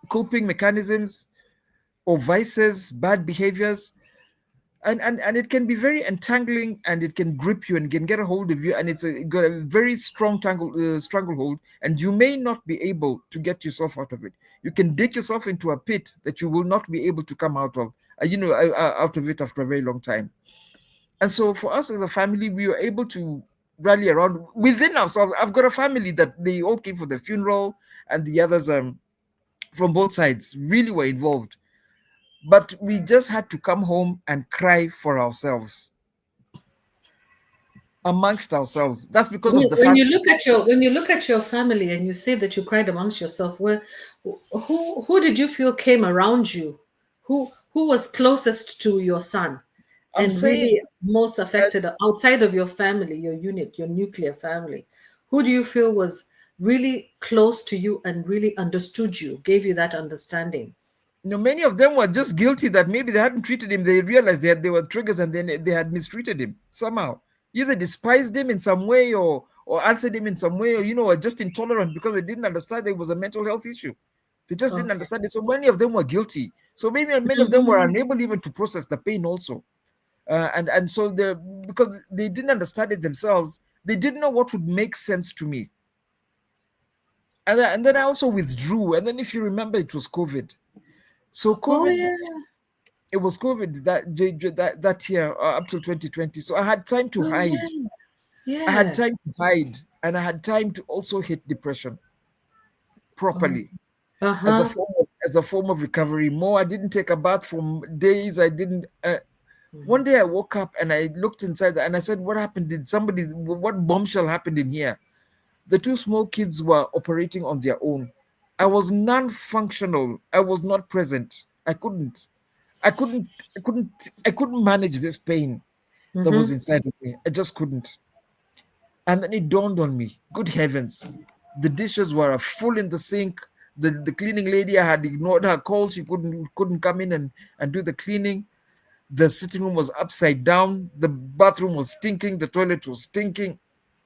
coping mechanisms, or vices, bad behaviors. And it can be very entangling, and it can grip you and can get a hold of you, and it's got a very strong stranglehold, and you may not be able to get yourself out of it. You can dig yourself into a pit that you will not be able to come out of, out of it after a very long time. And so for us as a family, we were able to rally around within ourselves. I've got a family that they all came for the funeral, and the others from both sides really were involved. But we just had to come home and cry for ourselves, amongst ourselves. That's because of the When family. you look at your family and you say that you cried amongst yourself, who did you feel came around you? Who was closest to your son I'm and saying really most that, affected outside of your family, your unit, your nuclear family? Who do you feel was really close to you and really understood you, gave you that understanding? many of them were just guilty that maybe they hadn't treated him. They realized they were triggers, and then they had mistreated him somehow. Either despised him in some way, or answered him in some way, or were just intolerant because they didn't understand it was a mental health issue. They just didn't Okay. understand it. So many of them were guilty. So maybe many of them were unable even to process the pain also. And so because they didn't understand it themselves, they didn't know what would make sense to me. And then I also withdrew. And then, if you remember, it was COVID. So Oh COVID, yeah. it was COVID that year, up till 2020. So I had time to Oh hide. yeah. I had Yeah. time to hide, and I had time to also hit depression properly, as a Uh-huh. form of recovery. More, I didn't take a bath for days. I didn't. One day I woke up and I looked inside, and I said, "What happened? What bombshell happened in here?" The two small kids were operating on their own. I was non-functional. I was not present. I couldn't, I couldn't manage this pain that was Mm-hmm. inside of me. I just couldn't. And then it dawned on me, good heavens, the dishes were full in the sink. The cleaning lady, I had ignored her call. She couldn't come in and do the cleaning. The sitting room was upside down. The bathroom was stinking. The toilet was stinking.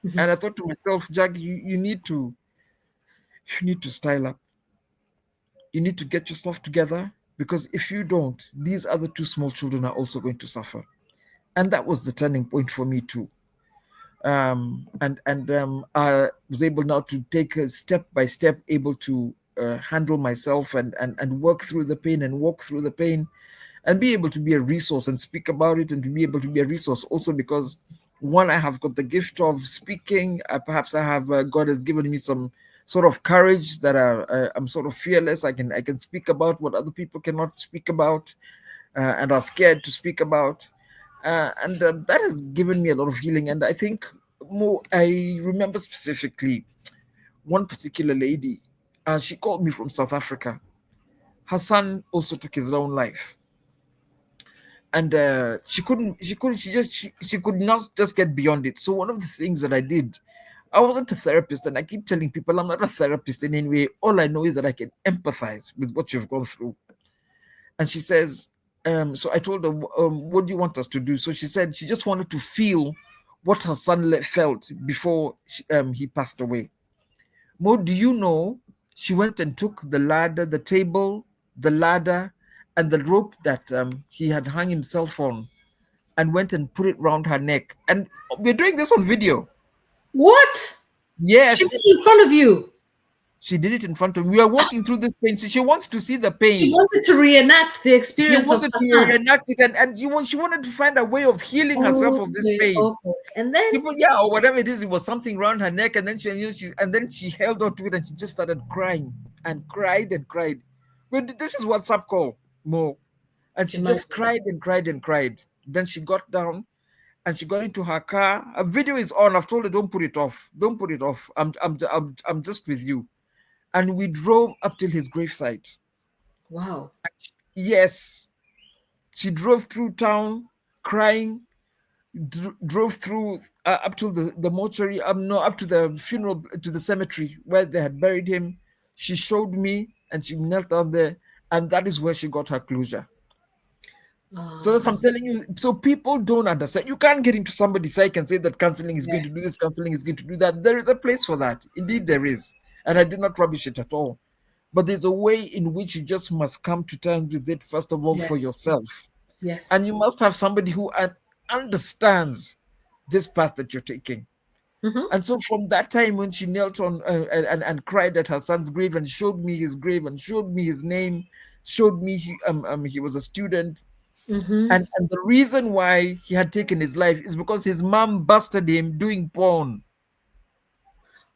And I thought to myself, Jack, you need to style up. You need to get yourself together, because if you don't, these other two small children are also going to suffer. And that was the turning point for me too. And I was able now to take a step by step, able to handle myself, and work through the pain, and walk through the pain, and be able to be a resource and speak about it, and to be able to be a resource also because, one, I have got the gift of speaking. Perhaps I have God has given me some sort of courage that I'm sort of fearless. I can speak about what other people cannot speak about, and are scared to speak about. And that has given me a lot of healing. And I think more, I remember specifically one particular lady. She called me from South Africa. Her son also took his own life, and she could not just get beyond it. So one of the things that I did, I wasn't a therapist, and I keep telling people I'm not a therapist in any way. All I know is that I can empathize with what you've gone through. And she says, so I told her, what do you want us to do? So she said she just wanted to feel what her son felt before he passed away. Mo, do you know she went and took the ladder, the table, the ladder, and the rope that he had hung himself on, and went and put it round her neck. And we're doing this on video. What? She did Yes, it in front of you. she did it in front of me. We are walking through this pain. So she wants to see the She pain. wanted to reenact the She experience of wanted her to son. reenact it, and she wanted to find a way of healing herself of this Okay, pain. okay. And then, People, yeah, or whatever it is, it was something around her neck, and then she held on to it, and she just started crying and cried and cried. But this is WhatsApp call, Mo, and she just imagine. cried and cried and cried. Then she got down and she got into her car. A video is on. I've told her, don't put it off. Don't put it off. I'm just with you. And we drove up till his gravesite. Wow. Yes, she drove through town crying, drove through up to the mortuary, no, up to the funeral, to the cemetery where they had buried him. She showed me and she knelt down there, and that is where she got her closure. So that's, I'm Um, telling you, so people don't understand. You can't get into somebody's psyche and say that counseling is yeah. going to do this, counseling is going to do that. There is a place for that. Indeed, there is. And I did not rubbish it at all. But there's a way in which you just must come to terms with it, first of all, for Yes. yourself. And Yes. you must have somebody who understands this path that you're taking. Mm-hmm. And so from that time when she knelt on and cried at her son's grave and showed me his grave and showed me his name, showed me he was a student, Mm-hmm. and the reason why he had taken his life is because his mom busted him doing porn.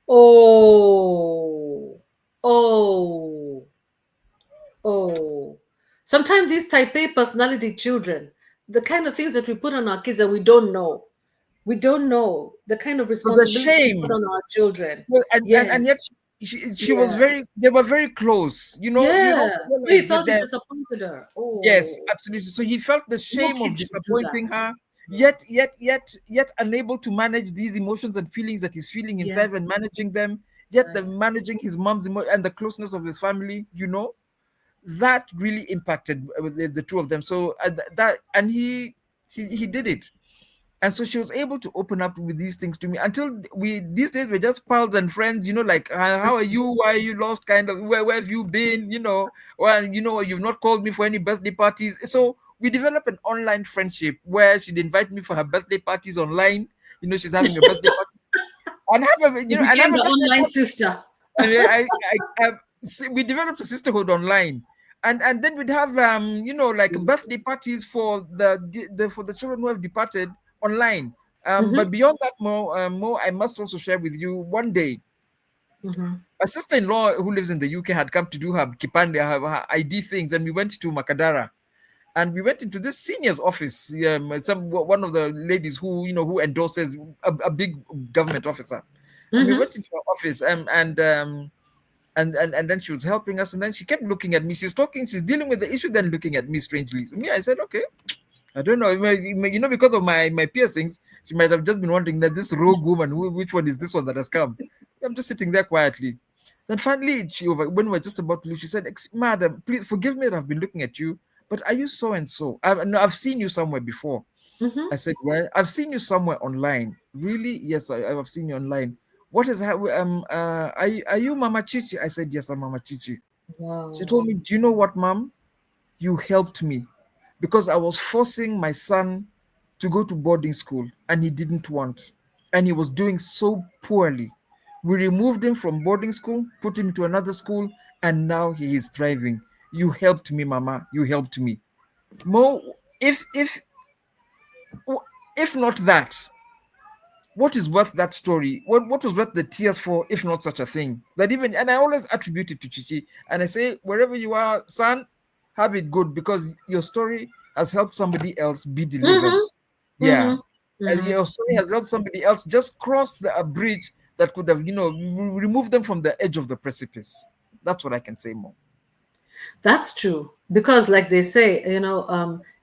Oh. Oh. Oh. Sometimes these type A personality children, the kind of things that we put on our kids and we don't know. We don't know the kind of So the responsibility we put shame. on our children. So, Yeah. and yet she was Yeah. very, they were very close. You Yeah. also So he realize that thought he they. disappointed her. Yes, Oh. absolutely. So he felt the No shame of kid should do that. disappointing her, yet unable to manage these emotions and feelings that he's feeling himself Yes. and managing them, yet Right. managing his mom's and the closeness of his family. That really impacted the two of them. So that, and he did it. And so she was able to open up with these things to me until we these days we're just pals and friends, like how are That's you, why are you lost, kind of, where have you been, well, you've not called me for any birthday parties. So we developed an online friendship where she'd invite me for her birthday parties online. She's having a birthday party and You and have became a the birthday online party. sister. And we developed a sisterhood online, and then we'd have like birthday parties for for the children who have departed online. Mm-hmm. But beyond that, more, I must also share with you. One day, Mm-hmm. a sister-in-law who lives in the UK had come to do her kipande, her ID things, and we went to Makadara. And we went into this senior's office. One of the ladies who endorses a big government officer, and we Mm-hmm. went into her office, and then she was helping us, and then she kept looking at me. She's dealing with the issue, then looking at me strangely. So me, I said, okay, I don't know, because of my piercings, she might have just been wondering that this rogue woman, which one is this one that has come? I'm just sitting there quietly. Then finally, when we were just about to leave, she said, "Madam, please forgive me that I've been looking at you, but are you so and so? No, I've seen you somewhere before." Mm-hmm. I said, "Well, I've seen you somewhere online." "Really?" "Yes, I've seen you online." "What is that? Are you Mama Chichi?" I said, "Yes, I'm Mama Chichi." She Wow. told me, "Do you know what, Mom? You helped me because I was forcing my son to go to boarding school and he didn't want, and he was doing so poorly. We removed him from boarding school, put him to another school, and now he is thriving. You helped me, Mama. You helped me." Mo, if not that, what is worth that story? What was worth the tears for, if not such a thing? That even, and I always attribute it to Chichi, and I say, wherever you are, son, have it good because your story has helped somebody else be delivered. Mm-hmm. Yeah. Mm-hmm. Your story has helped somebody else just cross a bridge that could have, removed them from the edge of the precipice. That's what I can say more. That's true. Because, like they say,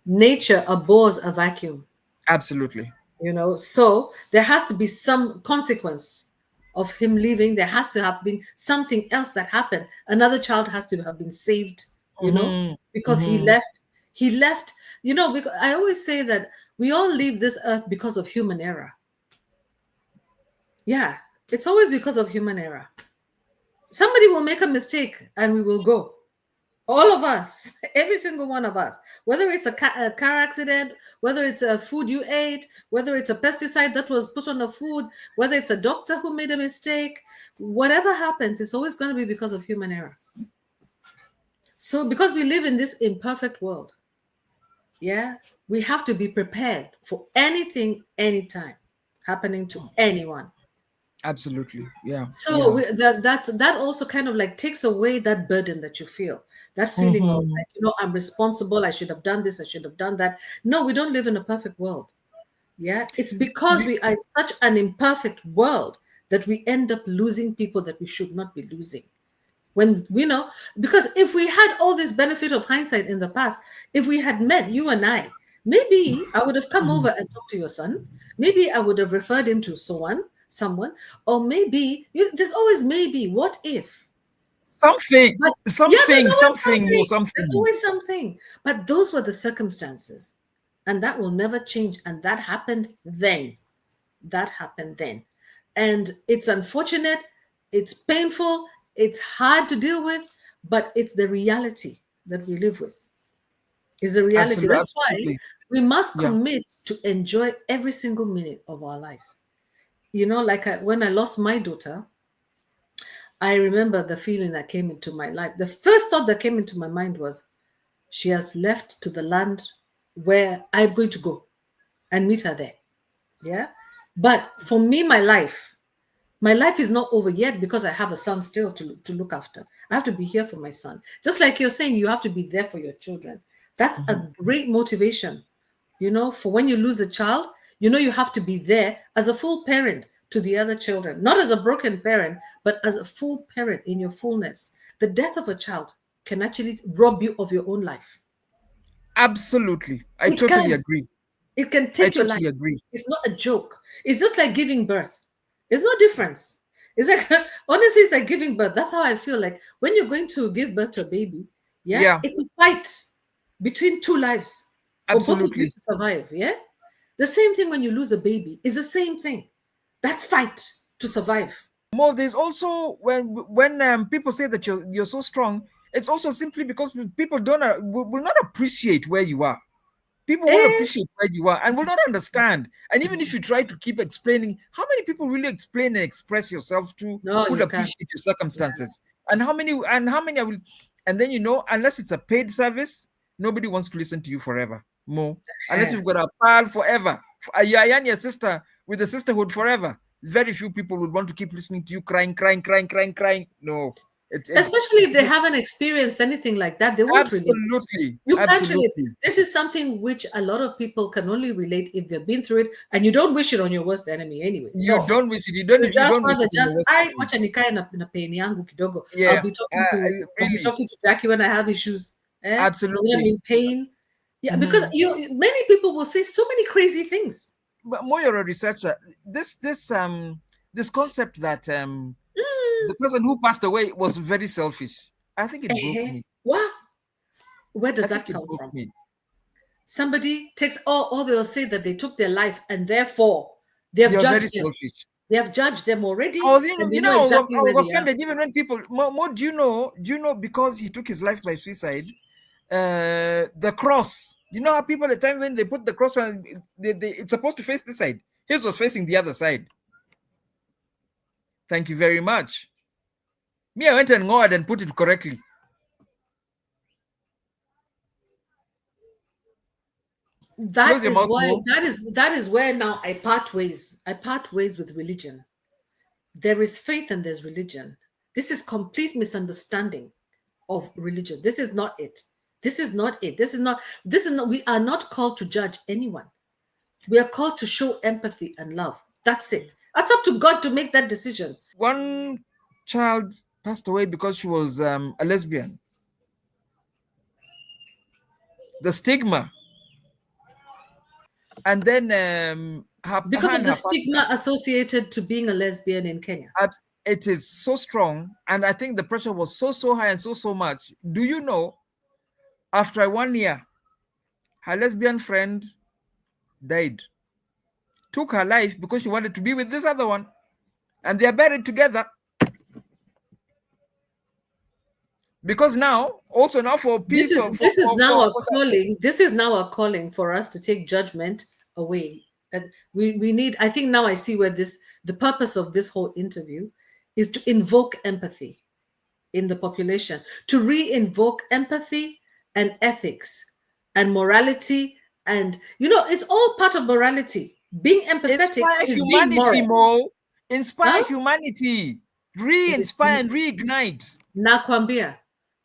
nature abhors a vacuum, Absolutely. so there has to be some consequence of him leaving. There has to have been something else that happened. Another child has to have been saved, Mm-hmm. because he Mm-hmm. left. He left, because I always say that we all leave this earth because of human error. Yeah, it's always because of human error. Somebody will make a mistake and we will go. All of us, every single one of us, whether it's a car accident, whether it's a food you ate, whether it's a pesticide that was put on the food, whether it's a doctor who made a mistake, whatever happens, it's always going to be because of human error. So because we live in this imperfect world, yeah, we have to be prepared for anything, anytime happening to anyone. Absolutely. Yeah. So Yeah. that also kind of like takes away that burden that you feel, that feeling of Mm-hmm. like, I'm responsible, I should have done this, I should have done that. No, we don't live in a perfect world. Yeah, it's because we are in such an imperfect world that we end up losing people that we should not be losing. When because if we had all this benefit of hindsight in the past, if we had met, you and I, maybe I would have come over and talked to your son. Maybe I would have referred him to someone, or maybe there's always maybe. What if? Something, But yeah, there's something, always something, or something. There's something. always something. But those were the circumstances, and that will never change. And that happened then. That happened then. And it's unfortunate, it's painful, it's hard to deal with, but it's the reality that we live with. Is the reality. Absolutely. That's why Absolutely. we must Yeah. commit to enjoy every single minute of our lives. Like when I lost my daughter, I remember the feeling that came into my life. The first thought that came into my mind was, she has left to the land where I'm going to go and meet her there. Yeah. But for me, my life is not over yet because I have a son still to look after. I have to be here for my son. Just like you're saying, you have to be there for your children. That's a Mhm. great motivation, for when you lose a child, you have to be there as a full parent to the other children, not as a broken parent, but as a full parent in your fullness. The death of a child can actually rob you of your own life. Absolutely. I It totally can. agree. It can I take your life. totally agree. It's not a joke. It's just like giving birth. There's no difference. It's like honestly, it's like giving birth. That's how I feel like when you're going to give birth to a baby. Yeah, Yeah. it's a fight between two lives for both of you Absolutely. to survive. Yeah, the same thing when you lose a baby is the same thing. That fight to survive. More, there's also when people say that you're so strong, it's also simply because people don't will not appreciate where you are. People won't Eh? appreciate where you are and will not understand. And even if you try to keep explaining, how many people really explain and express yourself to No, would you can't. appreciate your Yeah. circumstances? And how many I will, and then unless it's a paid service, nobody wants to listen to you forever. More. Unless Eh. you've got a pal forever. A Yayan, your sister with the sisterhood forever. Very few people would want to keep listening to you crying, crying, crying, crying, crying. No. Especially if they haven't experienced anything like that, they won't relate. Absolutely. You can't relate. Absolutely. This is something which a lot of people can only relate if they've been through it, and you don't wish it on your worst enemy anyway. You So don't wish it. You just don't wish rather it in just the West. I wacha nikae na pain yangu kidogo. I'll Yeah, be talking to I'll be really, talking to Jackie when I have issues. When I'm absolutely. in pain. Yeah, because Mhm. many people will say so many crazy things. But more, you're a researcher. This concept that Mm, the person who passed away was very selfish. I think it broke eh, me. what? Where I does think that it come broke from? me. Somebody takes or they'll say that they took their life and therefore they have You're very judged them. selfish. They have judged them I already was, and they you know know, exactly I where was they are. offended even when people more. Do you know because he took his life by suicide? The cross. You know how people at the time when they put the cross on, it's supposed to face this side. His was facing the other side. Thank you very much. Me, I went and ngoed and put it correctly. Close That your is mouth why more. that is where now I part ways. I part ways with religion. There is faith and there's religion. This is complete misunderstanding of religion. This is not it. This is not it. This is not we are not called to judge anyone. We are called to show empathy and love. That's it. That's up to God to make that decision. One child passed away because she was a lesbian. The stigma. And then her Because of and the her partner, stigma associated to being a lesbian in Kenya. it is so strong, and I think the pressure was so high and so much. Do you know, after 1 year, her lesbian friend died, took her life because she wanted to be with this other one, and they are buried together. Because now, also now for peace of This is now a for calling. This is now a calling for us to take judgment away. And we need. I think now I see where the purpose of this whole interview is to invoke empathy in the population, to re-invoke empathy and ethics and morality, and it's all part of morality. Being empathetic inspire is being humanity, moral. Mo. Inspire Huh? humanity. It is Re-inspire and reignite. Nakwambia.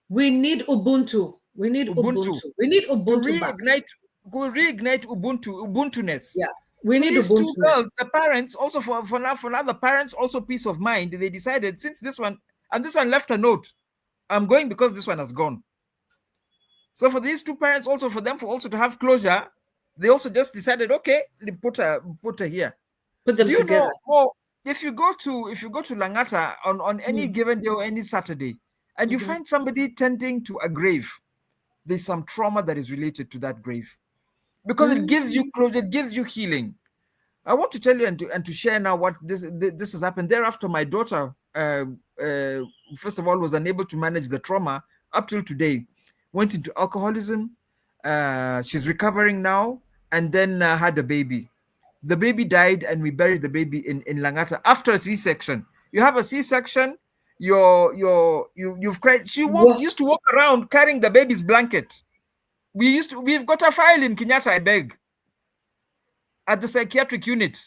We need Ubuntu. We need Ubuntu. Ubuntu. We need To Ubuntu back. reignite Ubuntuness. Yeah. We So need these two Ubuntu. girls, the parents, also for now the parents also peace of mind. They decided, since this one left a note, I'm going because this one has gone. So for these two parents, also for them also to have closure, they also just decided, okay, they put her here. Put them Do you together. know? Well, if you go to Langata on any given day or any Saturday, and you find somebody tending to a grave, there's some trauma that is related to that grave, because it gives you closure, it gives you healing. I want to tell you and to share now what this has happened. Thereafter, my daughter, first of all, was unable to manage the trauma up till today. Went into alcoholism. She's recovering now, and then had a baby. The baby died, and we buried the baby in Langata after a C-section. You have a C-section, you've cried. She used to walk around carrying the baby's blanket. We've got a file in Kenyatta, I beg, at the psychiatric unit.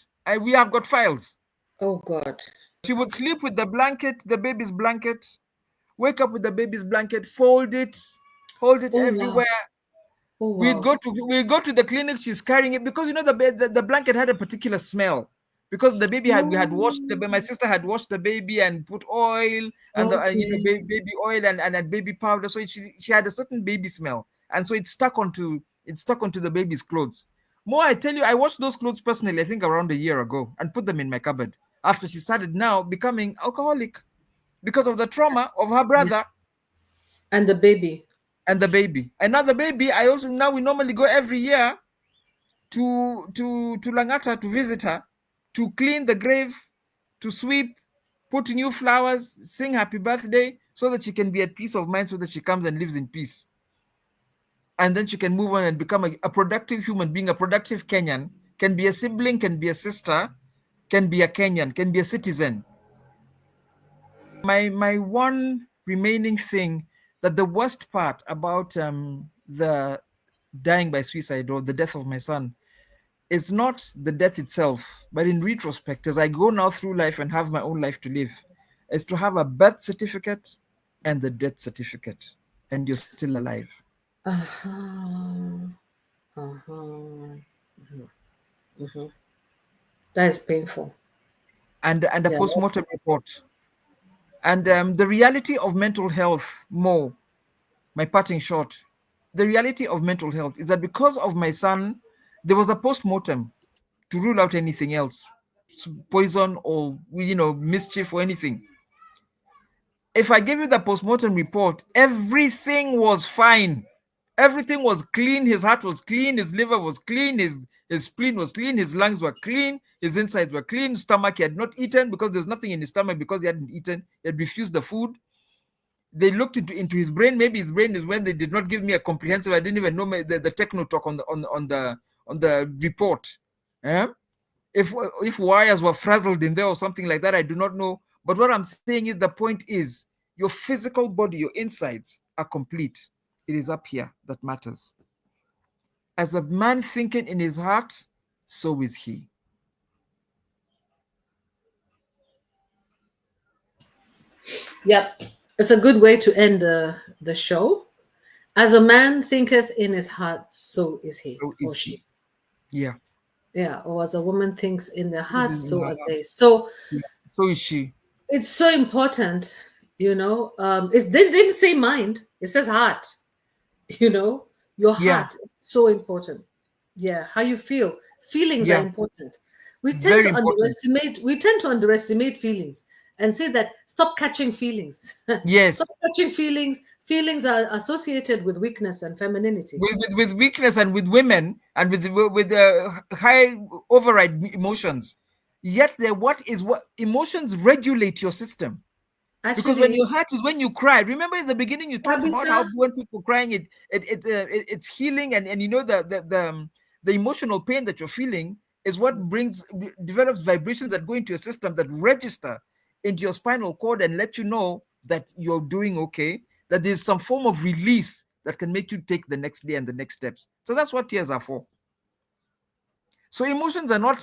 We have got files. Oh God. She would sleep with the blanket, the baby's blanket, wake up with the baby's blanket, fold it, hold it everywhere. Wow. Oh, wow. We'd go to the clinic. She's carrying it because the blanket had a particular smell, because the baby we had washed my sister had washed the baby and put oil and baby oil and baby powder, so she had a certain baby smell, and so it stuck onto the baby's clothes. More, I tell you, I washed those clothes personally, I think around a year ago, and put them in my cupboard after she started now becoming alcoholic because of the trauma of her brother and the baby. And now the baby, we normally go every year to Langata to visit her, to clean the grave, to sweep, put new flowers, sing happy birthday, so that she can be at peace of mind, so that she comes and lives in peace. And then she can move on and become a productive human being, a productive Kenyan, can be a sibling, can be a sister, can be a Kenyan, can be a citizen. My one remaining thing, that the worst part about the dying by suicide or the death of my son is not the death itself, but in retrospect, as I go now through life and have my own life to live, is to have a birth certificate and the death certificate, and you're still alive. That is painful. And a post-mortem report. And the reality of mental health, Mo, my parting shot, the reality of mental health is that because of my son, there was a post-mortem to rule out anything else, poison or mischief or anything. If I give you the post-mortem report, everything was fine. Everything was clean. His heart was clean. His liver was clean. His spleen was clean. His lungs were clean. His insides were clean. Stomach, he had not eaten because there's nothing in his stomach because he hadn't eaten. He had refused the food. They looked into his brain. Maybe his brain is when they did not give me a comprehensive. I didn't even know the techno talk on the report. If wires were frazzled in there or something like that, I do not know. But what I'm saying is, the point is, your physical body, your insides are complete. It is up here that matters. As a man thinking in his heart, so is he. Yep. It's a good way to end the show. As a man thinketh in his heart, so is he So or is she. he. Yeah. Yeah, or as a woman thinks in their It heart, is in so her are heart. they. So Yeah. So is she. it's so important, they didn't say mind, it says heart. you know your Yeah. heart is so important. Yeah, how you feel. Feelings are Yeah. important. we tend Very to important. underestimate we tend to underestimate feelings and say that stop catching feelings. Stop Yes. catching feelings. Feelings are associated with weakness and femininity. With weakness, and with women, and with high override emotions. Yet there, what emotions regulate your system. Because when Actually, your heart is when you cry. Remember in the beginning you talked about how Abisa, when people crying, it's healing, and the emotional pain that you're feeling is what develops vibrations that go into your system that register into your spinal cord and let you know that you're doing okay, that there's some form of release that can make you take the next day and the next steps. So that's what tears are for. So emotions are not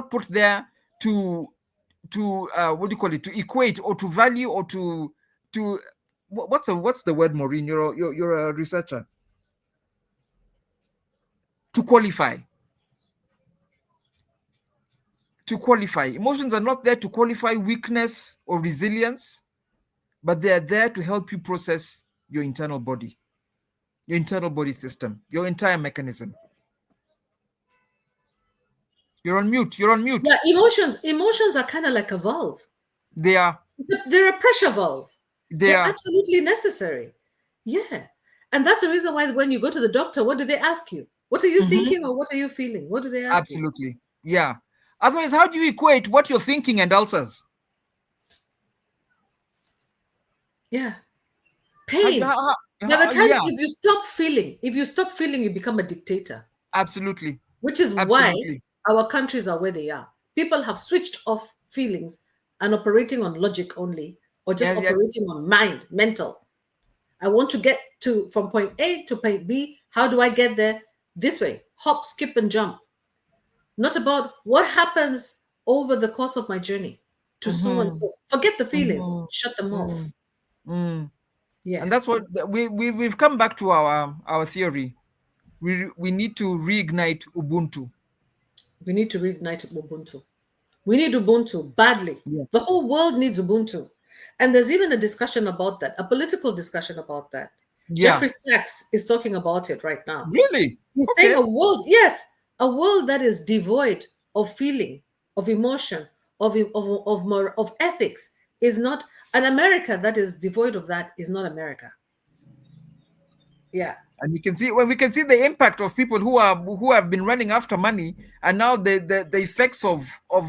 put there to what do you call it, to equate or to value or to what's the word, Maureen? You're a researcher. To qualify. To qualify. Emotions are not there to qualify weakness or resilience, but they are there to help you process your internal body, your internal body system, your entire mechanism. You're on mute. You're on mute. yeah, emotions are kind of like a valve. They are. They're a pressure valve. They They're are. absolutely necessary. Yeah. And that's the reason why when you go to the doctor, what do they ask you? What are you Mhm. thinking or what are you feeling? What do they ask you? Absolutely. Yeah. Otherwise, how do you equate what you're thinking and ulcers? Yeah. How, do- Pain. By the time, yeah. if you stop feeling, you become a dictator, Absolutely. which is why Absolutely. our countries are where they are. People have switched off feelings and operating on logic only, or just Yeah, yeah. operating on mind, mental. I want to get to from point A to point B. How do I get there? This way, hop, skip, and jump. Not about what happens over the course of my journey to so and Mm-hmm. so. Forget the feelings, Mm-hmm. shut them off. Mm, mm. Yeah, And that's what we've come back to our theory. We need to reignite Ubuntu. we need to reignite Ubuntu. We need Ubuntu badly. Yeah. The whole world needs Ubuntu. And there's even a discussion about that, a political discussion about that. Yeah. Jeffrey Sachs is talking about it right now. Really? He's saying Okay. yes, a world that is devoid of feeling, of emotion, of ethics is not an America that is devoid of that is not America. Yeah, And we can see the impact of people who have been running after money, and now the effects of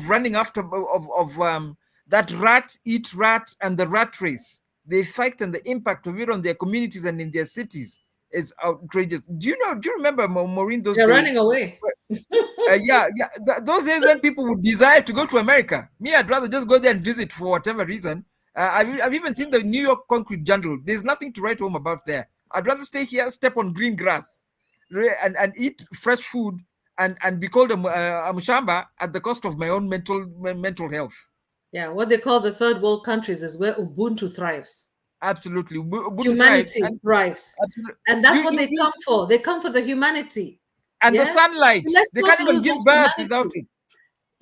running after of that rat eat rat and the rat race. The effect and the impact of it on their communities and in their cities is outrageous. Do you remember, Maureen, those they're days? running away. Yeah, yeah. Those days when people would desire to go to America, me, I'd rather just go there and visit for whatever reason. I've even seen the New York Concrete Jungle. There's nothing to write home about there. I'd rather stay here, step on green grass, and eat fresh food, and be called a mushamba at the cost of my own mental health. Yeah, what they call the third world countries is where Ubuntu thrives. Absolutely, Ubuntu thrives, Humanity and thrives. absolutely, And that's what they come for. They come for the humanity. and the Yeah? sunlight. Let's They not can't even lose give that birth without humanity. it.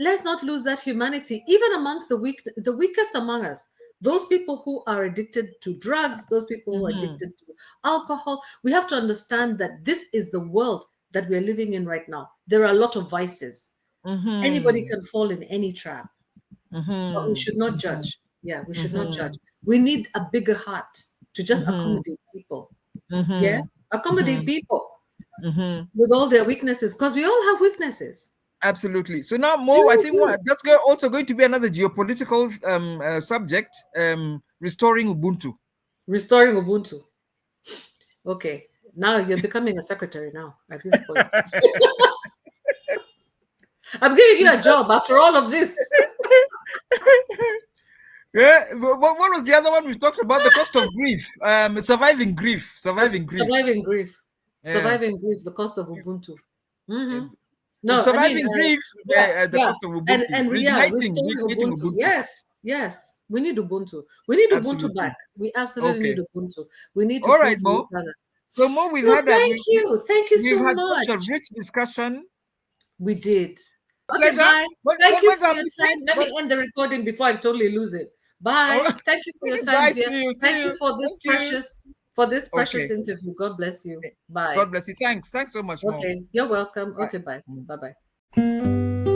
Let's not lose that humanity, even amongst the weakest among us. Those people who are addicted to drugs, those people who are Mhm. addicted to alcohol, we have to understand that this is the world that we're living in right now. There are a lot of vices. Anybody Mhm. can fall in any trap, but we Mhm. should not Mhm. judge. Yeah, we should not judge. Mhm. We need a bigger heart to just Mhm. accommodate people. Yeah, Mhm. accommodate Mhm. people Mhm. with all their weaknesses, because we all have weaknesses. Absolutely. So now, We more, I all think do. also going to be another geopolitical subject. Restoring Ubuntu. Restoring Ubuntu. Okay, now you're becoming a secretary now at this point. I'm giving you a Restore- job after all of this. yeah. What was the other one we talked about? The cost of grief. Surviving grief. Surviving grief. Surviving grief. Yeah. Surviving grief, the cost of It's- Ubuntu. hmm it- No, I mean, Surviving grief. yeah, The yeah. cost of Ubuntu. Restoring Reigniting Ubuntu. Ubuntu. Yes, yes. We need Ubuntu. We need Ubuntu Absolutely. back. We absolutely need Okay. Ubuntu. We need to All feel right, for each Mo. other. So Mo, we've Well, had thank you. Thank you we've so had such much. a rich discussion. We did. Okay, Pleasure. bye. Thank you When's for our your meeting? time. Let me end the recording before I totally lose it. Bye. Oh, Thank you for your time, bye. dear. See you. See Thank you you. for this Thank you. precious Okay. interview. God bless you. Bye. God bless you. Thanks. Thanks so much, Mo. Okay, you're welcome. Bye. Okay, bye. Mm. Bye bye.